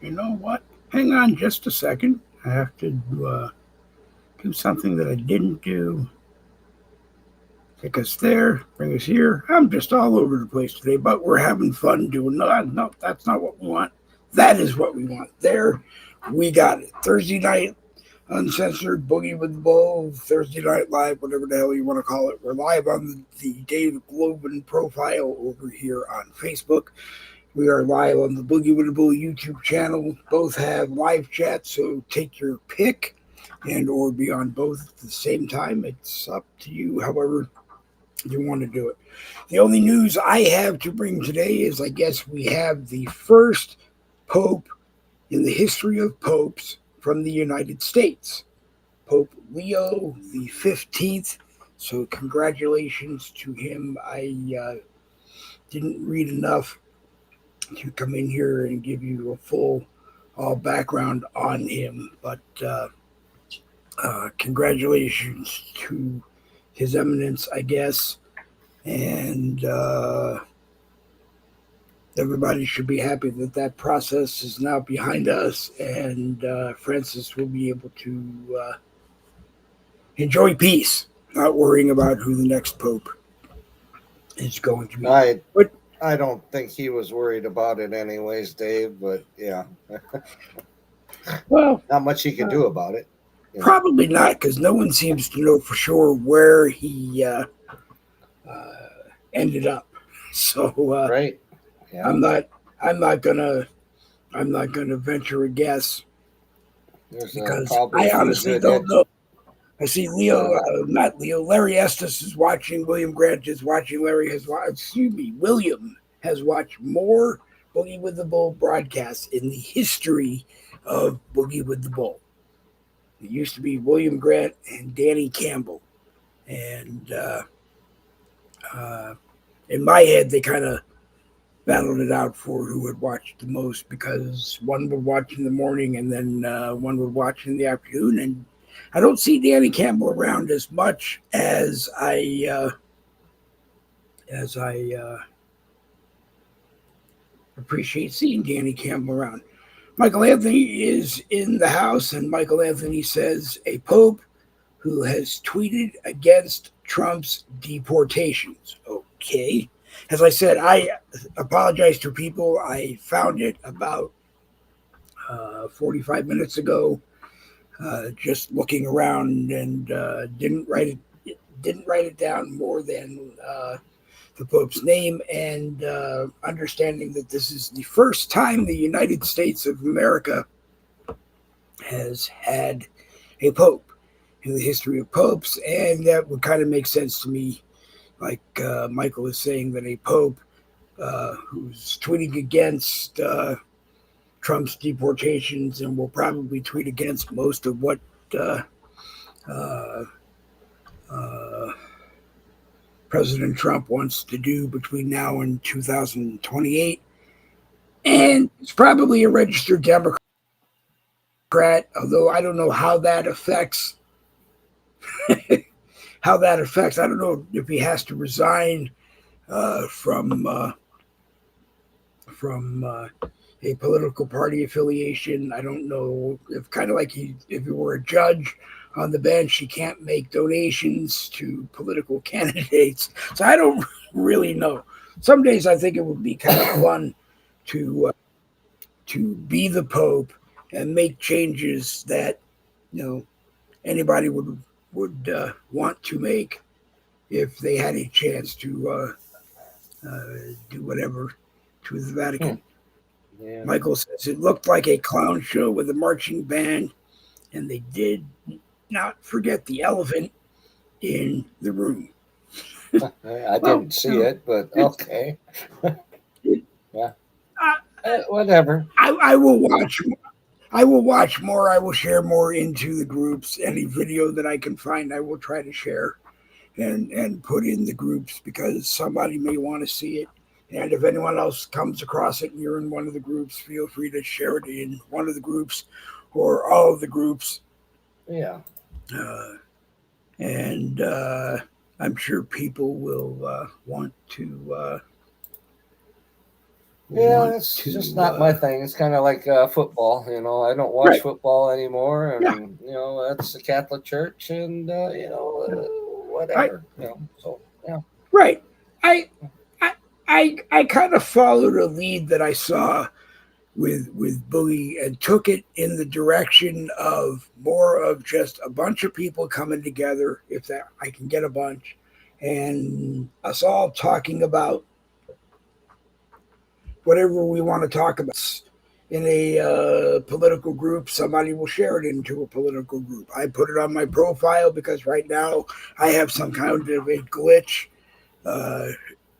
You know what? Hang on just a second. I have to do something that I didn't do. Take us there, bring us here. I'm just all over the place today, but we're having fun doing that. No, that's not what we want. That is what we want. There, we got it. Thursday night, Uncensored, Boogie with the Bull, Thursday Night Live, whatever the hell you want to call it. We're live on the Dave Globin profile over here on Facebook. We are live on the Boogie with the Bull YouTube channel. Both have live chat, so take your pick and or be on both at the same time. It's up to you, however you want to do it. The only news I have to bring today is I guess we have the first Pope in the history of popes from the United States, Pope Leo the 15th. So congratulations to him. I didn't read enough to come in here and give you a full background on him, but congratulations to His Eminence, I guess, and everybody should be happy that that process is now behind us, and Francis will be able to enjoy peace, not worrying about who the next pope is going to be. I But I don't think he was worried about it anyways, Dave. But yeah, well, not much he can uh, do about it. You know. probably not, because no one seems to know for sure where he ended up. So Right? Yeah. I'm not I'm not gonna I'm not gonna venture a guess There's because probably a I few honestly good don't heads. know. I see Leo, Uh, not Leo. Larry Estes is watching. William Grant is watching. Larry has watched. Excuse me. William has watched more Boogie with the Bull broadcasts in the history of Boogie with the Bull. It used to be William Grant and Danny Campbell, and uh, in my head, they kind of battled it out for who had watched the most because one would watch in the morning and then one would watch in the afternoon. And I don't see Danny Campbell around as much as I appreciate seeing Danny Campbell around. Michael Anthony is in the house, and Michael Anthony says a pope who has tweeted against Trump's deportations. Okay. As I said, I apologize to people. I found it about 45 minutes ago, just looking around, and didn't write it down more than the Pope's name, and understanding that this is the first time the United States of America has had a Pope in the history of popes, and that would kind of make sense to me. Like Michael is saying, that a Pope who's tweeting against Trump's deportations and will probably tweet against most of what uh, uh, uh, President Trump wants to do between now and 2028. And it's probably a registered Democrat, although I don't know how that affects. I don't know if he has to resign from a political party affiliation. I don't know if kind of like if he were a judge on the bench, he can't make donations to political candidates. So I don't really know. Some days I think it would be kind of fun to be the Pope and make changes that you know anybody would want to make if they had a chance to do whatever to the hmm, Vatican. yeah. Michael says it looked like a clown show with a marching band, and they did not forget the elephant in the room. I Well, didn't see it, but it's okay. it, Yeah. I, Whatever. I will watch. I will watch more. I will share more into the groups. Any video that I can find, I will try to share and put in the groups because somebody may want to see it. And if anyone else comes across it and you're in one of the groups, feel free to share it in one of the groups or all of the groups. Yeah. Uh, and I'm sure people will want to Yeah, want it's just to, not my thing. It's kind of like football. I don't watch right. football anymore, Yeah. and that's the Catholic Church, and Yeah. I, whatever. So yeah, right. I, I, I kind of followed a lead that I saw with Boogie and took it in the direction of more of just a bunch of people coming together, if that I can get a bunch, and us all talking about whatever we want to talk about in a political group. Somebody will share it into a political group. I put it on my profile because right now I have some kind of a glitch uh,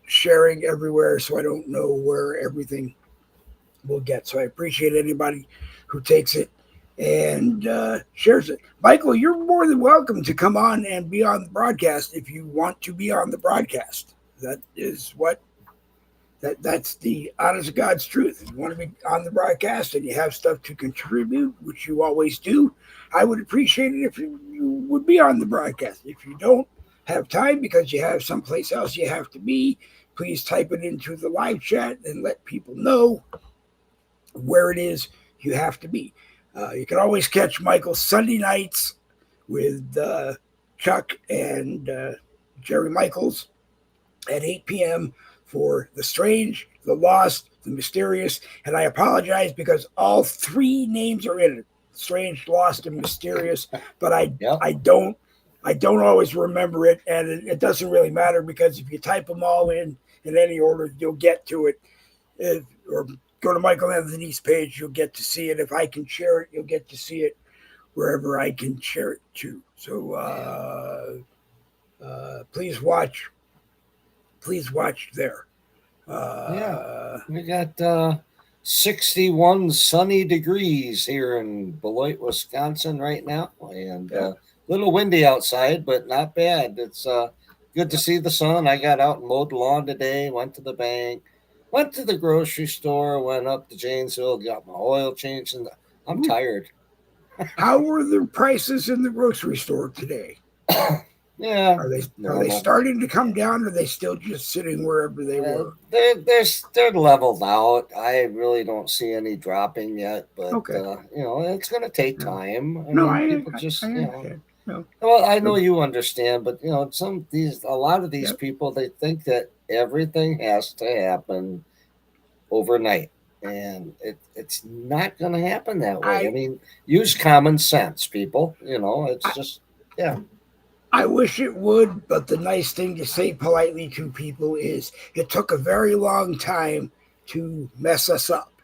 sharing everywhere, so I don't know where everything will get. So I appreciate anybody who takes it and shares it. Michael, you're more than welcome to come on and be on the broadcast if you want to be on the broadcast. That is what that's the honest to God's truth. If you want to be on the broadcast and you have stuff to contribute, which you always do, I would appreciate it if you would be on the broadcast. If you don't have time because you have someplace else you have to be, please type it into the live chat and let people know where it is you have to be. You can always catch Michael Sunday nights with Chuck and Jerry Michaels at 8 p.m. for The Strange, The Lost, The Mysterious. And I apologize because all three names are in it: Strange, Lost, and Mysterious. But yep. I don't always remember it, and it doesn't really matter because if you type them all in any order, you'll get to it. Or go to Michael Anthony's page, you'll get to see it. If I can share it, you'll get to see it wherever I can share it too. So please watch there. Yeah, Uh, we got 61 sunny degrees here in Beloit, Wisconsin right now, and yeah, a little windy outside, but not bad. It's good to yeah. see the sun. I got out and mowed the lawn today, went to the bank, went to the grocery store, went up to Janesville, got my oil changed, and I'm Ooh. tired. How were the prices in the grocery store today? Yeah, Are they normal. starting to come down, or are they still just sitting wherever they were? They're leveled out. I really don't see any dropping yet, but Okay. it's going to take No, time. I no, mean, people I just understand. No, well, I know no, you understand, but a lot of these yeah. people, they think that everything has to happen overnight, and it's not going to happen that way. I I, mean, use common sense, people. It's I just yeah. I wish it would, but the nice thing to say politely to people is it took a very long time to mess us up.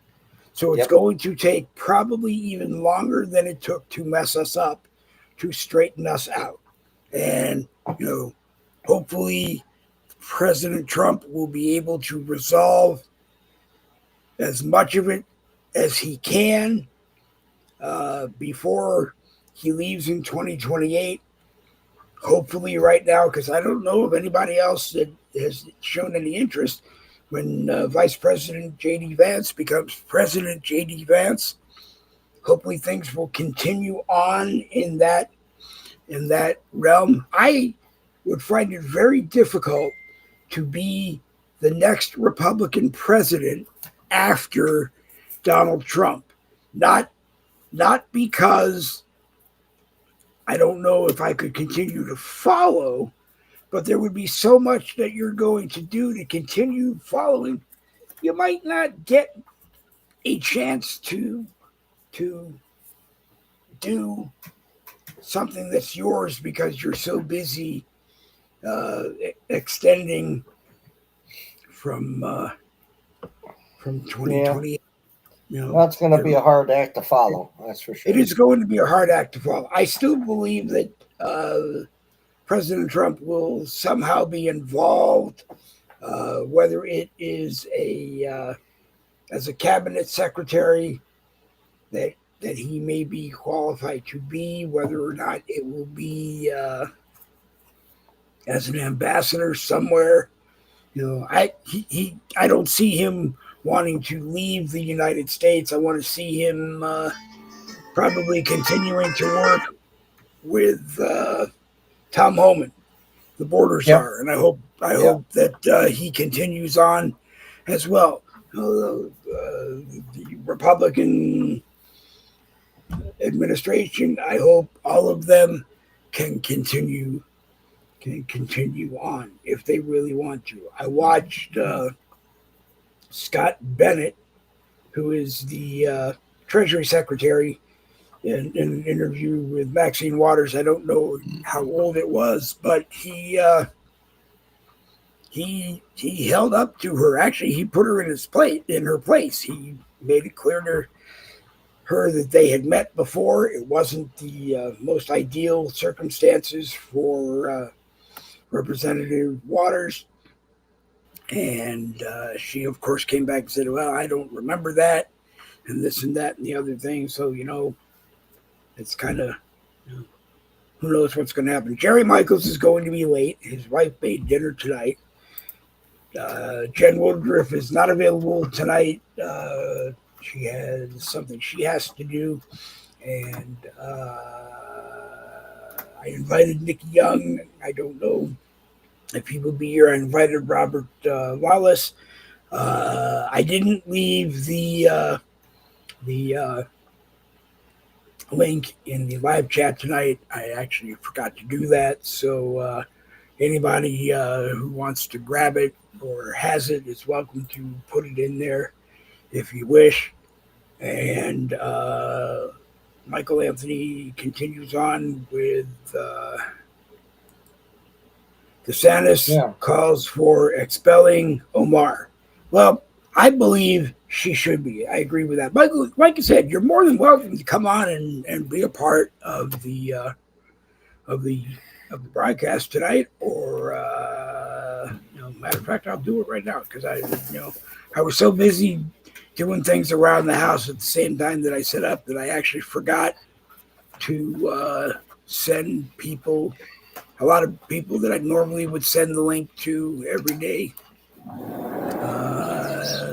So it's Yep. going to take probably even longer than it took to mess us up to straighten us out. And, you know, hopefully President Trump will be able to resolve as much of it as he can before he leaves in 2028. Hopefully, right now, because I don't know of anybody else that has shown any interest. When Vice President J.D. Vance becomes President J.D. Vance, hopefully things will continue on in that realm. I would find it very difficult to be the next Republican president after Donald Trump. Not not because I don't know if I could continue to follow, but there would be so much that you're going to do to continue following. You might not get a chance to do something that's yours because you're so busy extending from uh, from Yeah. 2020. You know, That's going to be a hard act to follow. That's for it sure. is going to be a hard act to follow. I still believe that President Trump will somehow be involved, whether it is a as a cabinet secretary that he may be qualified to be, whether or not it will be as an ambassador somewhere. I don't see him wanting to leave the United States. I want to see him probably continuing to work with Tom Homan, the border Yep. czar, and I hope Yep. that he continues on as well. the Republican administration. I hope all of them can continue on if they really want to. I watched Scott Bennett, who is the Treasury Secretary, in an interview with Maxine Waters. I don't know how old it was, but he held up to her. Actually, he put her in her place. He made it clear to her that they had met before. It wasn't the most ideal circumstances for Representative Waters. And she, of course, came back and said, well, I don't remember that, and this and that and the other thing. So, it's kind of, who knows what's going to happen. Jerry Michaels is going to be late. His wife made dinner tonight. Jen Woodruff is not available tonight. She has something she has to do. And I invited Nikki Young. I don't know if he will be here. I invited Robert Wallace. I didn't leave the link in the live chat tonight. I actually forgot to do that. So anybody who wants to grab it or has it is welcome to put it in there if you wish. And Michael Anthony continues on with DeSantis calls for expelling Omar. Well, I believe she should be. I agree with that. Michael, like I said, you're more than welcome to come on and be a part of the broadcast tonight. Or matter of fact, I'll do it right now because I was so busy doing things around the house at the same time that I set up that I actually forgot to send people. A lot of people that I normally would send the link to every day.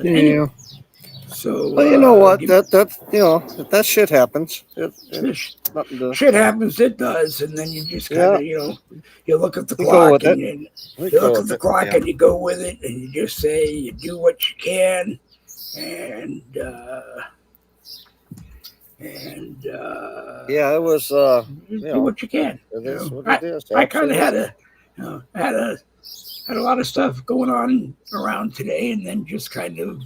Anyway, so well, you know what? That shit happens. Shit happens. It does, and then you just kind of you look at the clock and you look at the clock and you go with it, and you just say you do what you can, and it was do what you can. It is what it is. I kind of had a lot of stuff going on around today, and then just kind of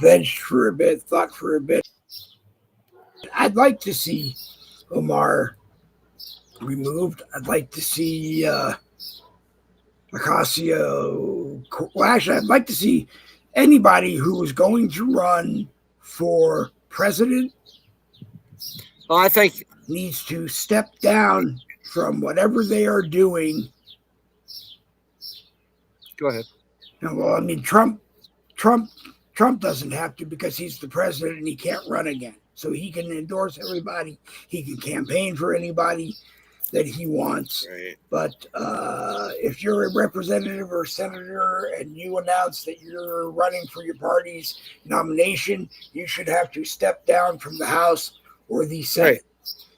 vegged for a bit, thought for a bit. I'd like to see Omar removed. I'd like to see Ocasio. Well, actually, I'd like to see anybody who is going to run for president. I think needs to step down from whatever they are doing. Go ahead. Well, I mean, Trump doesn't have to because he's the president and he can't run again. So he can endorse everybody. He can campaign for anybody that he wants. Right. But if you're a representative or senator and you announce that you're running for your party's nomination, you should have to step down from the House or the Senate. Right.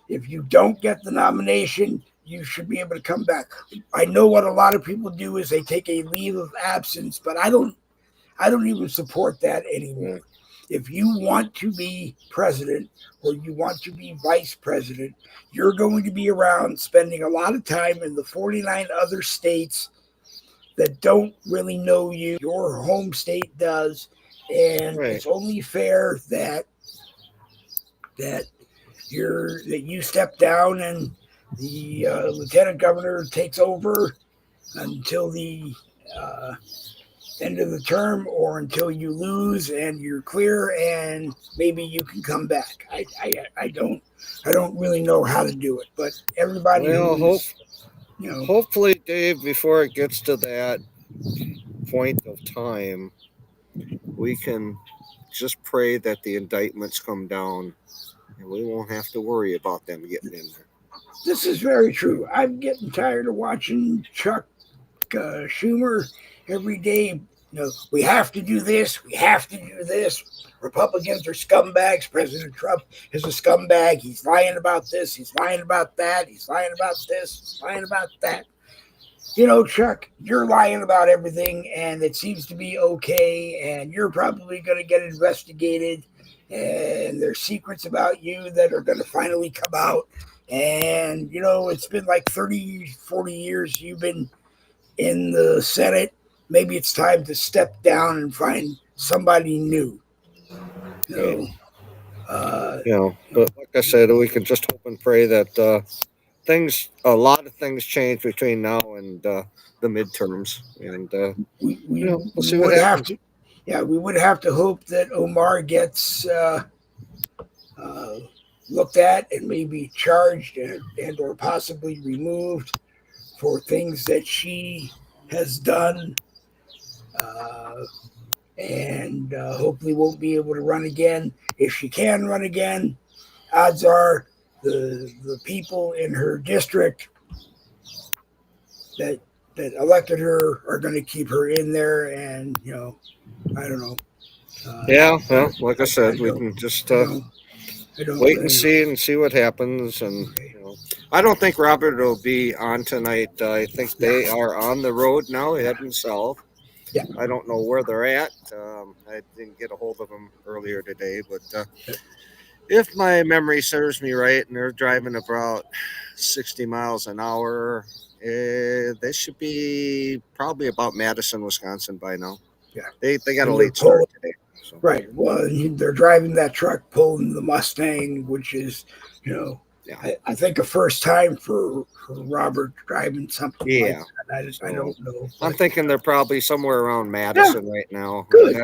If you don't get the nomination, you should be able to come back. I know what a lot of people do is they take a leave of absence, but I don't even support that anymore. If you want to be president or you want to be vice president, you're going to be around spending a lot of time in the 49 other states that don't really know you. Your home state does. And It's only fair that you step down and the lieutenant governor takes over until the end of the term or until you lose and you're clear and maybe you can come back. I don't really know how to do it, but everybody hopefully, Dave, before it gets to that point of time, we can just pray that the indictments come down and we won't have to worry about them getting in there. This is very true. I'm getting tired of watching Chuck Schumer every day. We have to do this. We have to do this. Republicans are scumbags. President Trump is a scumbag. He's lying about this. He's lying about that. He's lying about this. He's lying about that. Chuck, you're lying about everything and it seems to be okay, and you're probably going to get investigated, and there's secrets about you that are going to finally come out. And, it's been like 30, 40 years you've been in the Senate. Maybe it's time to step down and find somebody new. Yeah. So, uh, But like I said, we can just hope and pray that a lot of things change between now and the midterms, and we'll we see what would have happens. to, yeah, we would have to hope that Omar gets uh, looked at and maybe charged and or possibly removed for things that she has done, uh, and hopefully won't be able to run again. If she can run again, odds are the people in her district that elected her are going to keep her in there, and I don't know. Yeah, well, like I I said, we don't can just I don't I don't wait and see what happens. And Okay. I don't think Robert will be on tonight. I think Yeah. they are on the road now, heading south. Yeah. I don't know where they're at. I didn't get a hold of them earlier today, but if my memory serves me right, and they're driving about 60 miles an hour, they should be probably about Madison, Wisconsin by now. Yeah. They got a And they're late start today. So. Right. Well, they're driving that truck, pulling the Mustang, which is, Yeah. I think a first time for Robert driving something like Yeah. that. I don't know. I'm But thinking they're probably somewhere around Madison right now. good.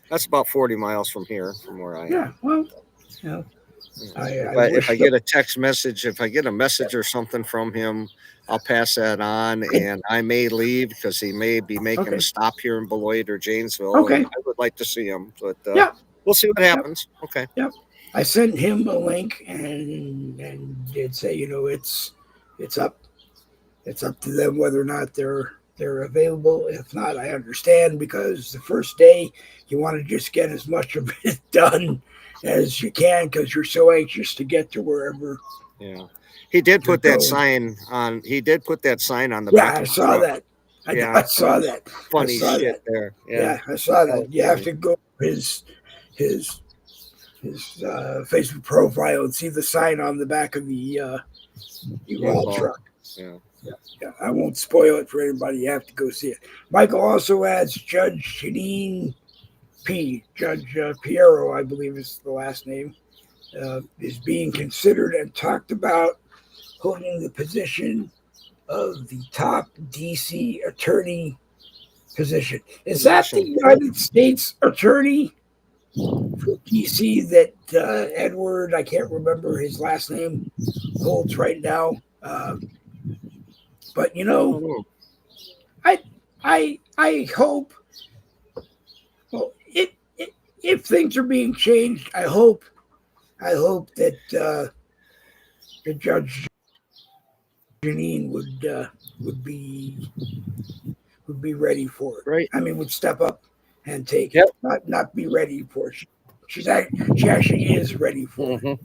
That's about 40 miles from here, from where I am. Yeah. Well, you know, If I get a text message, if I get a message or something from him, I'll pass that on, and I may leave because he may be making Okay. a stop here in Beloit or Janesville. Okay. And I would like to see him, but Yeah. we'll see what happens. Okay. Yep. I sent him a link and did say, it's up to them whether or not they're available. If not, I understand, because the first day you want to just get as much of it done as you can because you're so anxious to get to wherever. Yeah. He did put that going. sign on. He did put that sign on the Yeah, back. I of the saw truck. that. I saw that. Funny I saw shit that. there. Yeah, I saw That that. was You have funny. to go his Facebook profile and see the sign on the back of the U-Haul truck. Yeah. Yeah, I won't spoil it for anybody. You have to go see it. Michael also adds Judge Janine P. Judge Piero, I believe is the last name, is being considered and talked about holding the position of the top D.C. attorney position. Is that the United States attorney for D.C. that Edward, I can't remember his last name, holds right now? But I hope. Well, if things are being changed, I hope that the Judge Janine would be ready for it. Right. I mean, would step up and take Yep. it, not be ready for it. She actually is ready for it.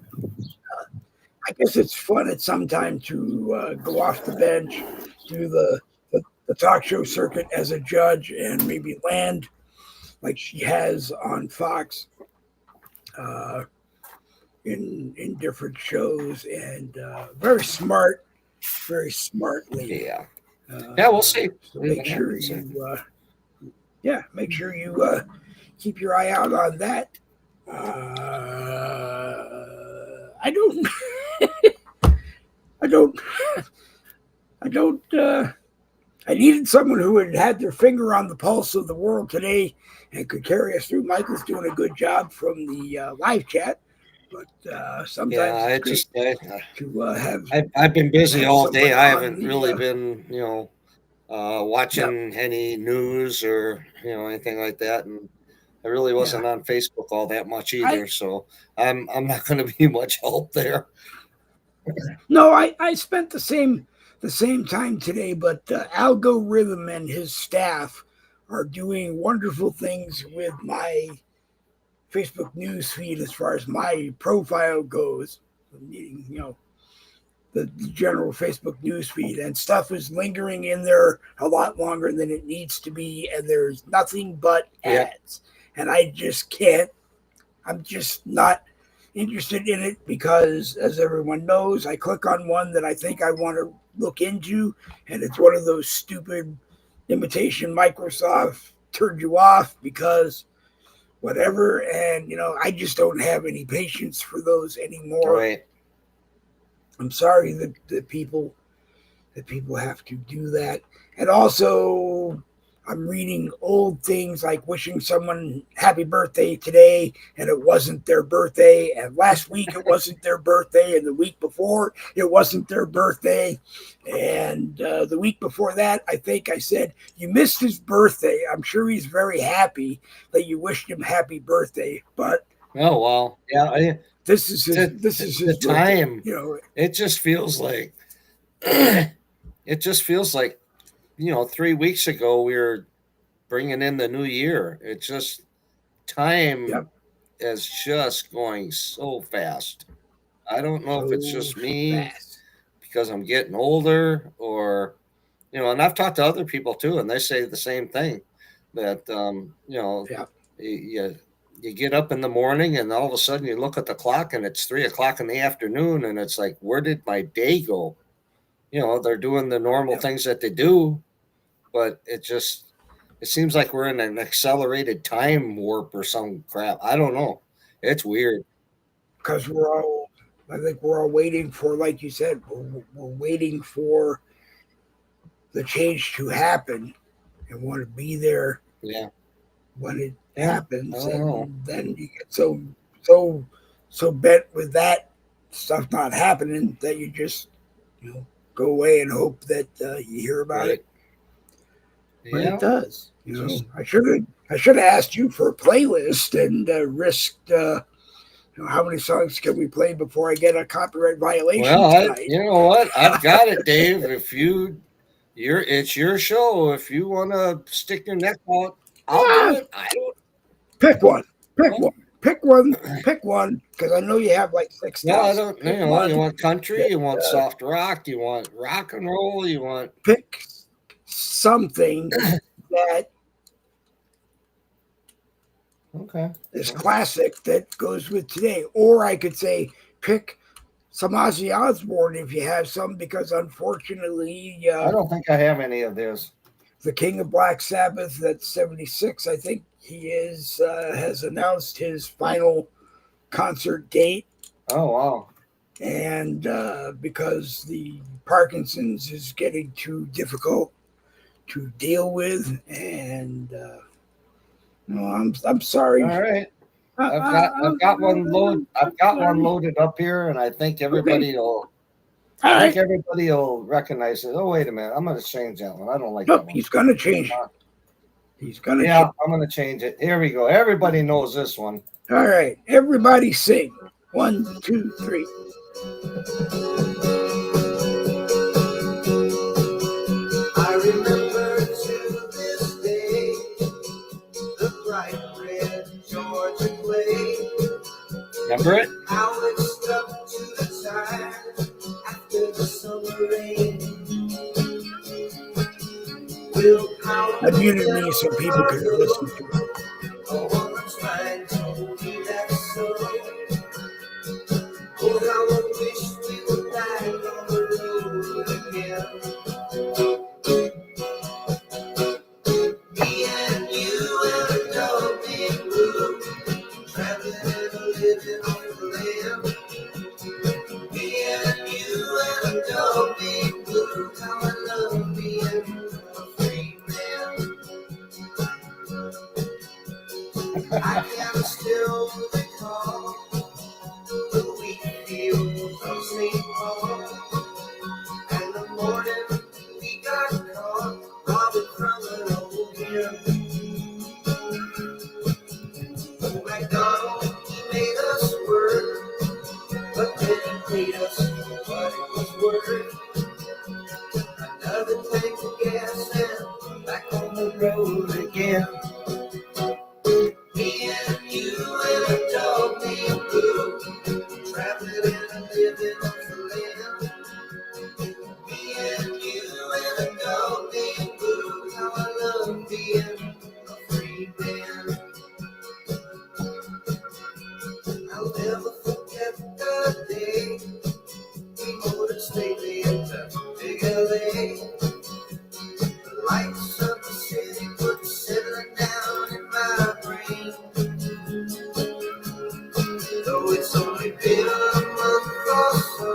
I guess it's fun at some time to go off the bench, do the talk show circuit as a judge, and maybe land like she has on Fox in different shows. And very smart lady. Yeah. We'll see. So make sure you keep your eye out on that. I don't. I needed someone who had their finger on the pulse of the world today and could carry us through. Michael's doing a good job from the live chat, but sometimes it's great to have. I've been busy all day. I haven't the, really been, watching any news or anything like that, and I really wasn't on Facebook all that much either. So I'm not going to be much help there. No, I spent the same time today, but Algorithm and his staff are doing wonderful things with my Facebook news feed as far as my profile goes. Meaning, the general Facebook newsfeed, and stuff is lingering in there a lot longer than it needs to be, and there's nothing but ads. And I just can't. I'm just not interested in it because, as everyone knows, I click on one that I think I want to look into, and it's one of those stupid imitation Microsoft turned you off because whatever. And I just don't have any patience for those anymore. Right. I'm sorry that people have to do that. And also, I'm reading old things like wishing someone happy birthday today, and it wasn't their birthday. And last week it wasn't their birthday, and the week before it wasn't their birthday. And the week before that, I think I said, you missed his birthday. I'm sure he's very happy that you wished him happy birthday. But oh well, yeah. This is his time. It just feels like 3 weeks ago we were bringing in the new year. It's just time is just going so fast. I don't know if it's just me because I'm getting older, or and I've talked to other people too, and they say the same thing, that you get up in the morning and all of a sudden you look at the clock and it's 3:00 in the afternoon, and it's like, where did my day go? They're doing the normal things that they do, but it seems like we're in an accelerated time warp or some crap. I don't know. It's weird. Because I think we're all waiting for, like you said, we're waiting for the change to happen and want to be there when it happens. And then you get so bent with that stuff not happening that you just go away and hope that you hear about it when it does. I should have asked you for a playlist and risked how many songs can we play before I get a copyright violation tonight? You know what? I've got it, Dave. If it's your show. If you want to stick your neck out, I'll do it. I don't. Pick one, because I know you have like 6,000. No, I don't. You want country, you want soft rock, you want rock and roll, you want pick something that is classic that goes with today. Or I could say pick some Ozzy Osbourne if you have some, because unfortunately I don't think I have any of those. The King of Black Sabbath, that's 76, I think he has announced his final concert date. Oh wow. And because the Parkinson's is getting too difficult to deal with, and I'm sorry. All right, I've got one loaded up here, and I think everybody will. Everybody will recognize it. Oh wait a minute, I'm going to change that one. I don't like that one. He's going to change it. I'm going to change it. Here we go. Everybody knows this one. All right, everybody sing. 1, 2, 3. I remember to this day the bright red Georgia clay. Remember it? How it stuck to the tires after the summer rain. I muted me so people could listen to it. A woman's mind told me that's so. Oh, how I wish we were back on the road again. Me and you and a dog named Blue, traveling and living on the land. Me and you and a dog named Blue, how I love being a free man. I can still recall the wheat field from St. Paul, and the morning we got caught robbing from an old gym. Oh, MacDonald, he made us work, but then he paid us for what it was worth. Another tank of gas and back on the road again. Me and you and a never forget the day we motored straightly into Big LA. The lights of the city put settling down in my brain. Though it's only been a month or so,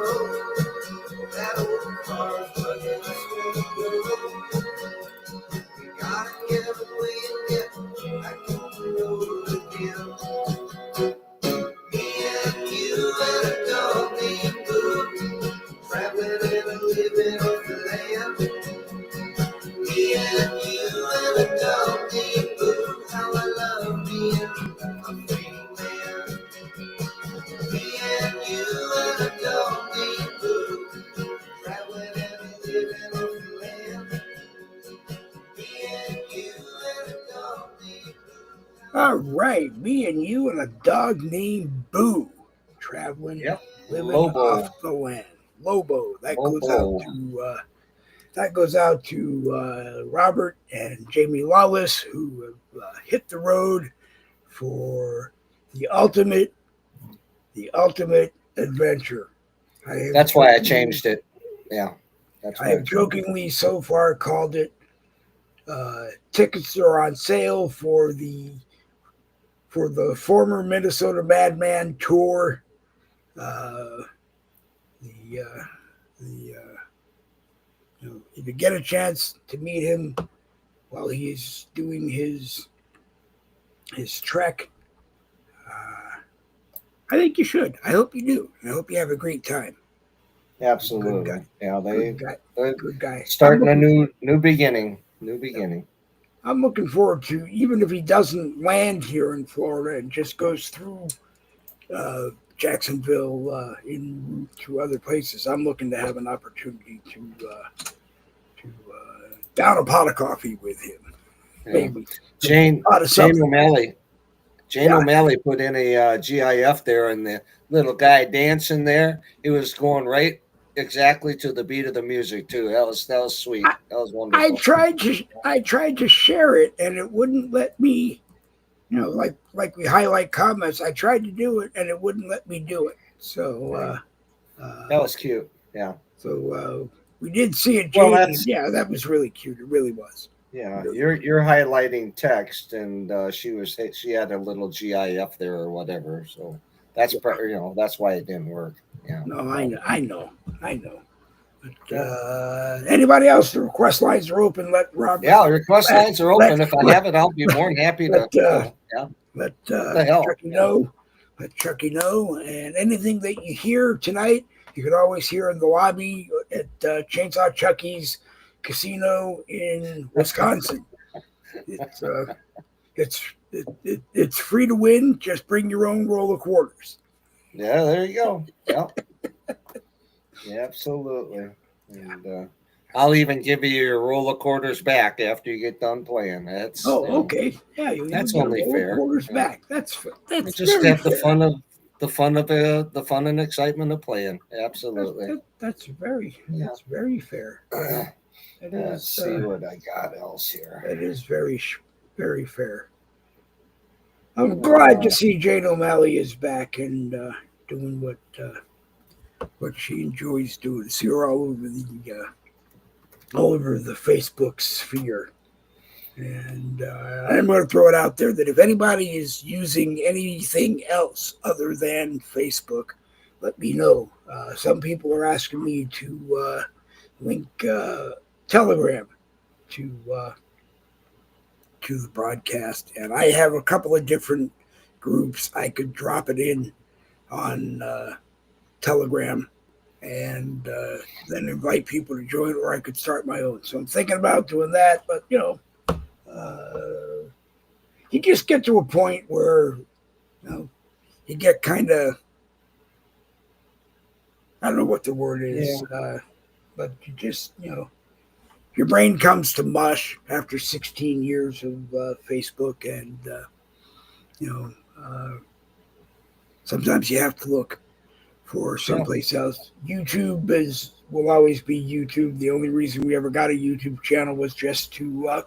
that old car's bugging us to go. We gotta get away and get back on the road again. Me and you and a dog named Boo, traveling and living off the land. Me and you and a dog named Boo, how I love being a free man. Me and you and a dog named Boo, traveling and living off the land. Me and you and a dog named Boo. All right, me and you and a dog named Boo, traveling, Yep. living Lobo. off the land. Lobo. That goes out to Robert and Jamie Lawless, who have hit the road for the ultimate adventure. That's why I changed it. Yeah. That's I why have jokingly so far called it. Tickets are on sale for the former Minnesota Madman tour. If you get a chance to meet him while he's doing his trek, I think you should. I hope you do. I hope you have a great time. Absolutely. Good guy. Yeah, Good guy. Starting a new beginning. New beginning. I'm looking forward to, even if he doesn't land here in Florida and just goes through Jacksonville to other places, I'm looking to have an opportunity to down a pot of coffee with him. Yeah. Maybe Jane O'Malley. Yeah. O'Malley put in a GIF there, and the little guy dancing there, he was going right exactly to the beat of the music too. That was sweet. That was wonderful. I tried to share it, and it wouldn't let me. Like we highlight comments. I tried to do it, and it wouldn't let me do it. So that was cute. Yeah. So we did see it. Well, that was really cute. It really was. Yeah, you're highlighting text, and she had a little GIF there or whatever. So that's that's why it didn't work. Yeah. No, I know. But, anybody else? The request lines are open. Let Rob. Yeah, request lines are open. If I have it, I'll be more than happy to. Let Chucky know. Let Chucky know. And anything that you hear tonight, you can always hear in the lobby at Chainsaw Chucky's Casino in Wisconsin. It's free to win. Just bring your own roll of quarters. Yeah, there you go. Yeah. Yeah, absolutely. And I'll even give you your roll of quarters back after you get done playing. That's okay. Yeah, that's only fair. Quarters back. That's just have fair. the fun and excitement of playing. Absolutely. That's very fair. Let's see what I got else here. That is very, very fair. I'm glad to see Jane O'Malley is back and doing what she enjoys doing. See her all over the Facebook sphere. And I'm going to throw it out there that if anybody is using anything else other than Facebook, let me know. Some people are asking me to link Telegram to the broadcast, and I have a couple of different groups. I could drop it in on Telegram and then invite people to join, or I could start my own. So I'm thinking about doing that, but you just get to a point where you get kind of, I don't know what the word is, but you just your brain comes to mush after 16 years of Facebook, and sometimes you have to look for someplace else. YouTube will always be YouTube. The only reason we ever got a YouTube channel was just to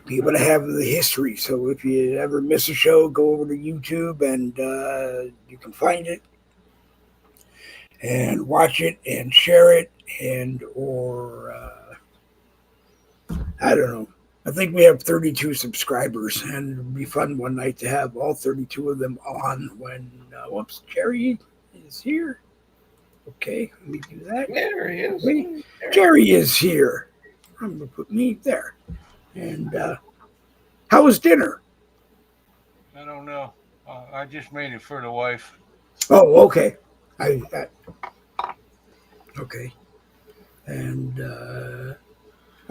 be able to have the history. So if you ever miss a show, go over to YouTube and you can find it and watch it and share it, and or I don't know. I think we have 32 subscribers, and it'd be fun one night to have all 32 of them on when, whoops, Jerry is here. Okay, let me do that. There he is. Wait, Jerry is here. I'm going to put me there. And how was dinner? I don't know. I just made it for the wife. Oh, okay. Okay. And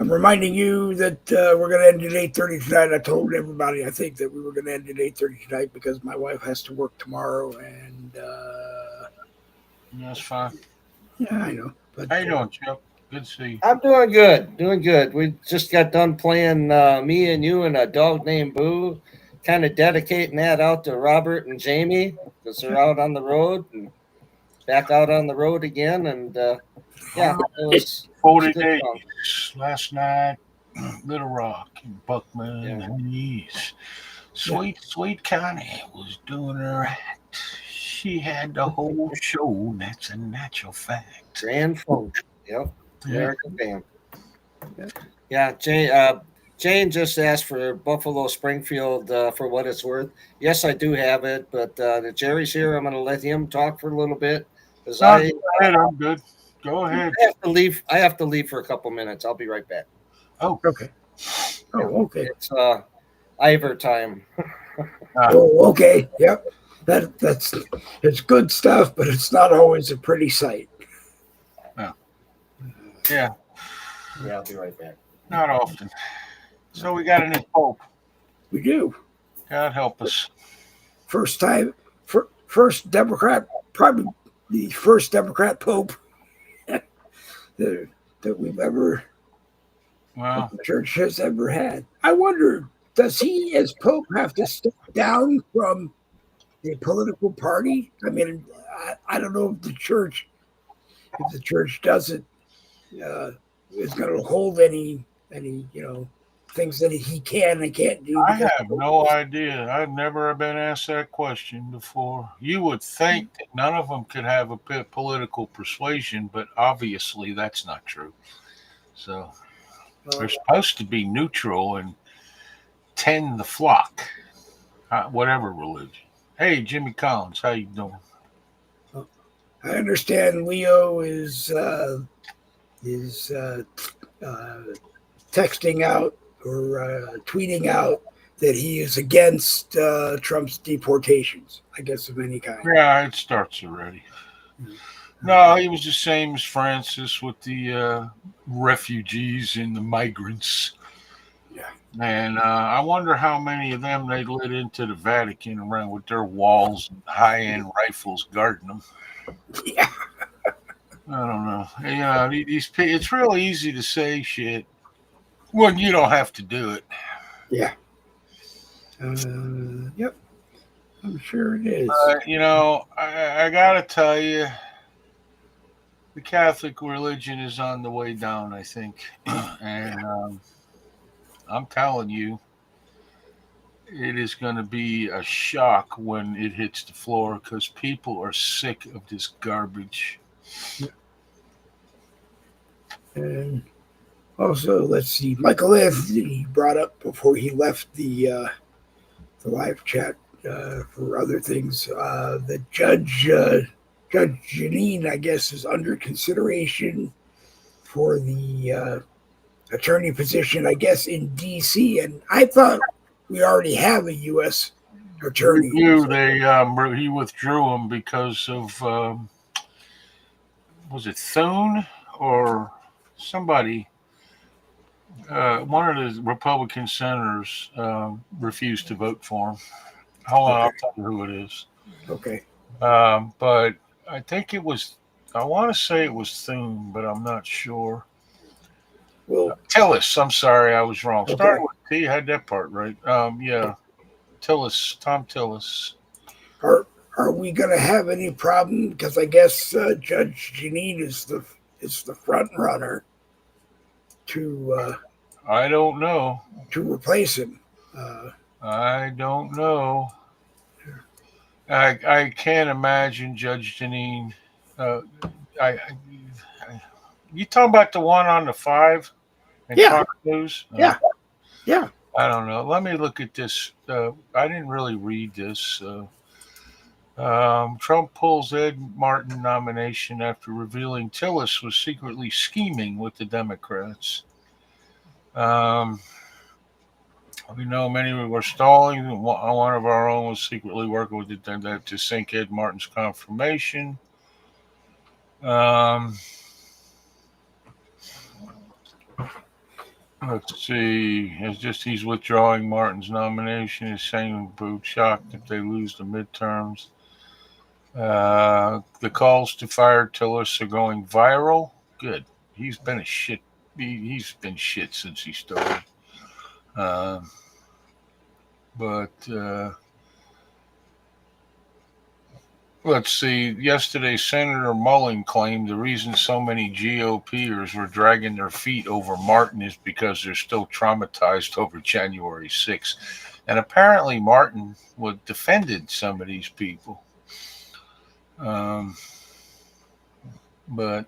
I'm reminding you that we're going to end at 8:30 tonight. I told everybody, I think, that we were going to end at 8:30 tonight because my wife has to work tomorrow. And That's fine. yeah, I know. But, How you doing, Chuck? Good to see you. I'm doing good. Doing good. We just got done playing me and you and a dog named Boo, kind of dedicating that out to Robert and Jamie because they're out on the road and back out on the road again. And yeah, it was 40 good days fun. last night. Little Rock and Buckman Yeah. and East. Sweet Connie was doing her act. She had the whole show. That's a natural fact. Grand Funk. Yep. Yeah. American band. Yeah, Jane just asked for Buffalo Springfield for what it's worth. Yes, I do have it, but the Jerry's here. I'm going to let him talk for a little bit because No, go ahead, I'm good. Go ahead. I have to leave. I have to leave for a couple minutes. I'll be right back. Oh, okay. Oh, okay. It's Ivor time. Oh, okay. Yep. That's it's good stuff, but it's not always a pretty sight. yeah, Yeah, I'll be right back. not often. So we got a new pope. We do. God help us. First Democrat, probably the first Democrat pope that we've ever, Well, the church has ever had. I wonder, does he as pope have to step down from the political party? I mean, I don't know if the church doesn't is going to hold any things that he can and can't do. I have no idea. I've never been asked that question before. You would think that none of them could have a political persuasion, but obviously that's not true. So they're supposed to be neutral and tend the flock, whatever religion. Hey, Jimmy Collins, how you doing? I understand Leo is texting out or tweeting out that he is against Trump's deportations, I guess, of any kind. Yeah, it starts already. No, he was the same as Francis with the refugees and the migrants. Yeah. And I wonder how many of them they let into the Vatican around with their walls and high-end rifles guarding them. Yeah. I don't know. It's real easy to say shit when you don't have to do it. Yeah. Yep. I'm sure it is. I got to tell you, the Catholic religion is on the way down, I think. And I'm telling you, it is going to be a shock when it hits the floor because people are sick of this garbage. And also, let's see, Michael Anthony brought up before he left the live chat for other things that Judge Janine, I guess, is under consideration for the attorney position, I guess, in D.C. And I thought we already have a U.S. attorney. He withdrew him because of was it Thune or somebody? One of the Republican senators refused to vote for him. Hold on, I'll tell you who it is. Okay. But I think it was. I want to say it was Thune, but I'm not sure. Well, Tillis. I'm sorry, I was wrong. Okay. Start with T. Had that part right. Yeah, Tillis. Tom Tillis. Are we going to have any problem? Because I guess Judge Janine is the front runner to. I don't know. to replace him. I don't know. I can't imagine Judge Janine. I you talking about the one on the 5 in Yeah. Fox News? Yeah. Yeah. I don't know. Let me look at this. I didn't really read this. Trump pulls Ed Martin nomination after revealing Tillis was secretly scheming with the Democrats. We know many were stalling. One of our own was secretly working with the to sink Ed Martin's confirmation. Let's see. It's just he's withdrawing Martin's nomination. He's saying Booth shocked if they lose the midterms. The calls to fire Tillis are going viral. Good. He's been a shit. He's been shit since he started. But let's see. Yesterday, Senator Mullen claimed the reason so many GOPers were dragging their feet over Martin is because they're still traumatized over January 6th. And apparently Martin defended some of these people. But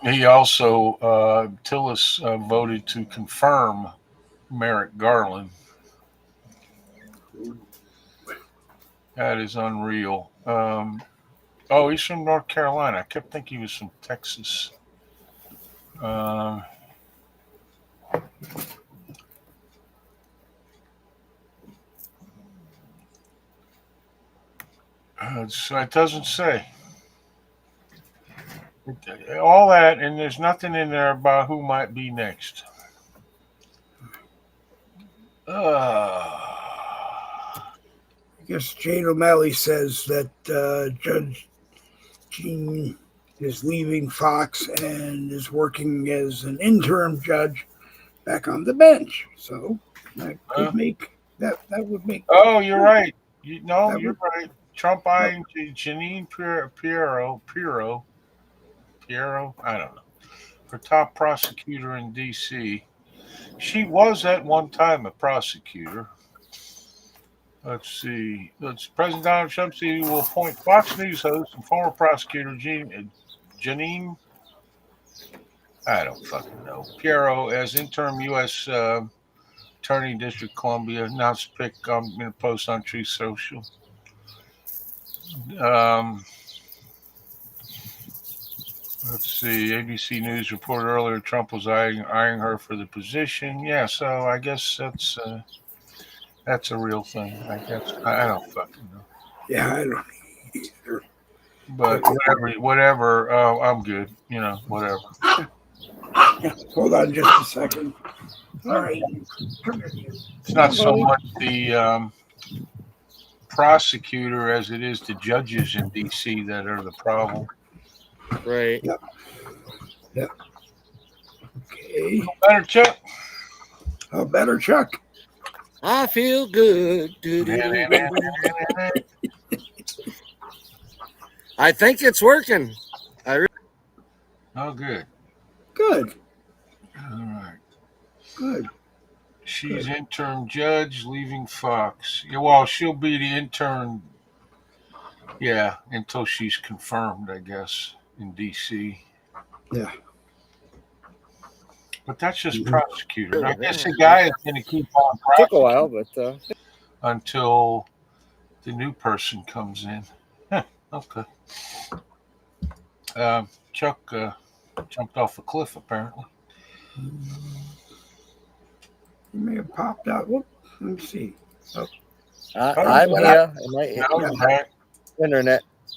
he also, Tillis voted to confirm Merrick Garland. That is unreal. He's from North Carolina. I kept thinking he was from Texas. It doesn't say. All that, and there's nothing in there about who might be next. I guess Jane O'Malley says that Judge Gene is leaving Fox and is working as an interim judge back on the bench. So that could make that would make. Oh, you're right. You're right. Trump eyeing Janine Pirro, I don't know, for top prosecutor in D.C. She was at one time a prosecutor. Let's see. President Donald Trump said he will appoint Fox News host and former prosecutor Janine, I don't fucking know, Pirro as interim U.S. Attorney District of Columbia. Announced pick in a post on Truth Social. Let's see. ABC News reported earlier Trump was eyeing her for the position. Yeah, so I guess that's a real thing. I guess I don't fucking know. Yeah, I don't either. But whatever. I'm good. Whatever. Yeah, hold on just a second. All right. It's not so much the prosecutor as it is the judges in D.C. that are the problem. Right. Yep. Okay. Better, Chuck. Oh, better, Chuck. I feel good. I think it's working. Oh, good. Good. All right. Good. She's interim judge leaving Fox. Yeah, well, she'll be the intern. Yeah, until she's confirmed, I guess, in D.C. Yeah. But that's just prosecutor. I guess the guy is going to keep on Took a prosecuting while, but until the new person comes in. Okay. Chuck jumped off a cliff, apparently. He may have popped out. Whoop. Let me see. Oh. I'm here. My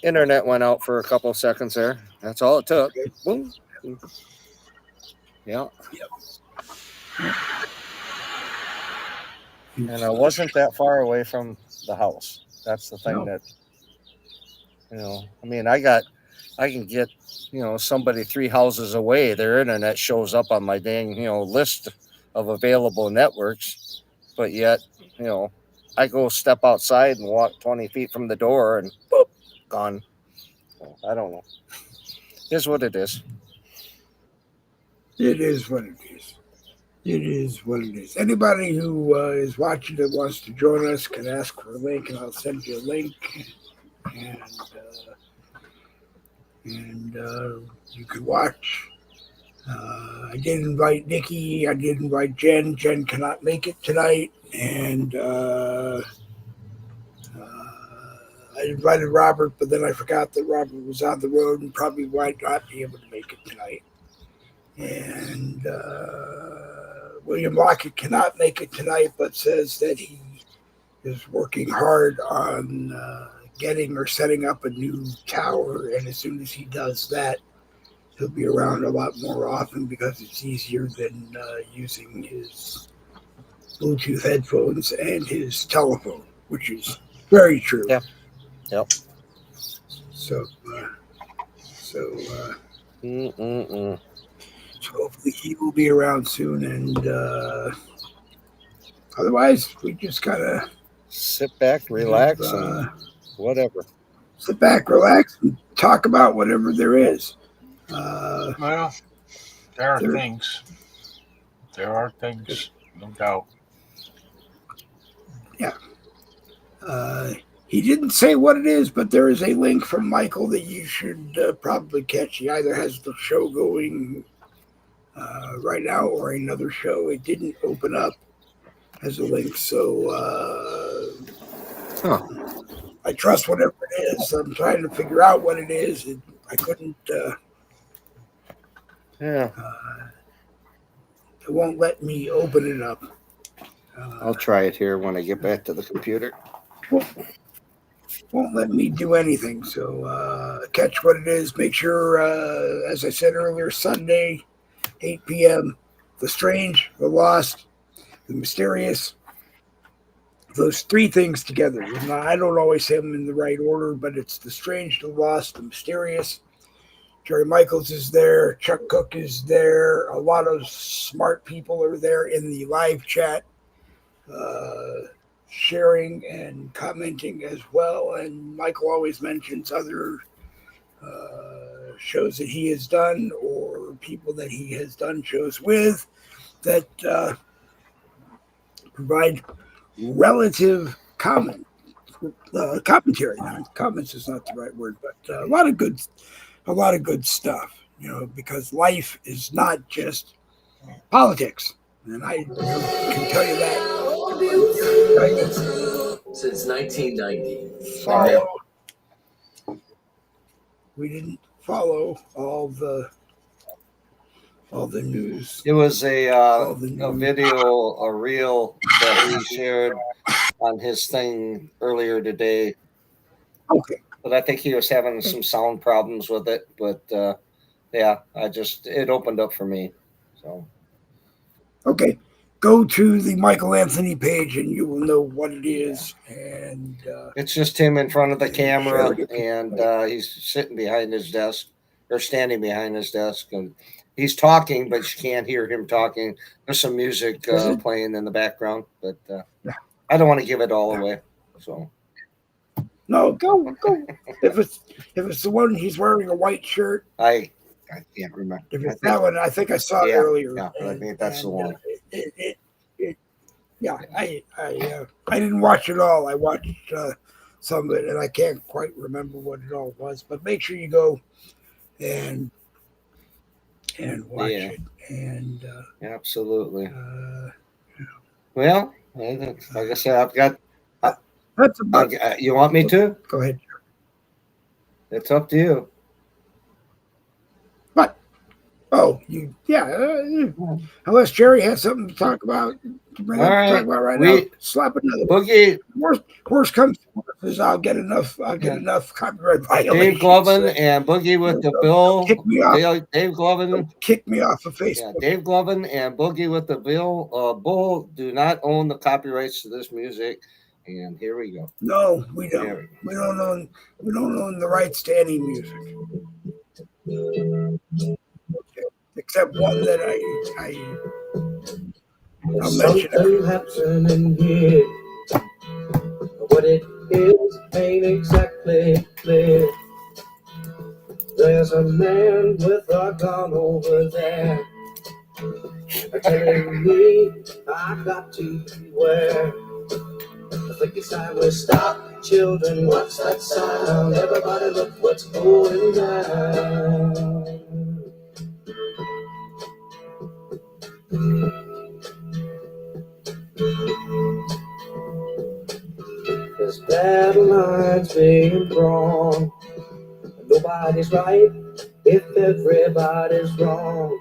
internet went out for a couple of seconds there. That's all it took. Okay. Boom. Yeah. And I wasn't that far away from the house. That's the thing that, I mean, I can get, somebody 3 houses away, their internet shows up on my dang, list of available networks. But yet, I go step outside and walk 20 feet from the door and boop, gone. I don't know. Here's what it is. It is what it is. It is what it is. Anybody who is watching that wants to join us can ask for a link, and I'll send you a link. And you can watch. I did invite Nikki. I did invite Jen. Jen cannot make it tonight. And I invited Robert, but then I forgot that Robert was on the road and probably might not be able to make it tonight. And William Lockett cannot make it tonight, but says that he is working hard on getting or setting up a new tower. And as soon as he does that, he'll be around a lot more often because it's easier than using his Bluetooth headphones and his telephone, which is very true. Yeah. Yep. So hopefully he will be around soon, and otherwise we just gotta sit back, relax, and whatever. Sit back, relax, and talk about whatever there is. Well, there are things. There are things, no doubt. Yeah. He didn't say what it is, but there is a link from Michael that you should probably catch. He either has the show going right now or another show. It didn't open up as a link, so I trust whatever it is. I'm trying to figure out what it is. I couldn't. It won't let me open it up. I'll try it here when I get back to the computer. Won't let me do anything. So catch what it is. Make sure, as I said earlier, Sunday, 8 p.m., The Strange, The Lost, The Mysterious. Those three things together. I don't always say them in the right order, but it's The Strange, The Lost, The Mysterious. Jerry Michaels is there. Chuck Cook is there. A lot of smart people are there in the live chat, sharing and commenting as well. And Michael always mentions other shows that he has done or people that he has done shows with that provide relative commentary. Comments is not the right word, but a lot of good stuff. Because life is not just politics, and I can tell you that. Since 1990. We didn't follow all the news. It was a video, a reel that he shared on his thing earlier today. Okay. But I think he was having some sound problems with it. But it opened up for me. So. Okay. Go to the Michael Anthony page and you will know what it is. And it's just him in front of the camera, and he's sitting behind his desk or standing behind his desk, and he's talking, but you can't hear him talking. There's some music playing in the background, but I don't want to give it all away. So no, go. If it's the one he's wearing a white shirt, I can't remember. If it's that one, I think I saw it earlier. Yeah, I think that's the one. I didn't watch it all. I watched some of it, and I can't quite remember what it all was. But make sure you go and watch it. And absolutely. Well, like I said, I've got. That's about. You want me to? Go ahead. It's up to you. What? Oh, unless Jerry has something to talk about, talk about right now, slap another Boogie. Worst comes to worst is I'll get enough copyright violations. Dave Glovin and Boogie with the bill. Kick me off. Dave Glovin. Kick me off of Facebook. Yeah, Dave Glovin and Boogie with the bill. Bull do not own the copyrights to this music. And here we go. No, we don't. We don't own the rights to any music. Except one that I'll mention. Something happening here. What it is ain't exactly clear. There's a man with a gun over there. telling me I got to beware. I think it's time we stop. Children, what's that sound? Everybody look what's going down. There's battle lines being drawn. Nobody's right if everybody's wrong.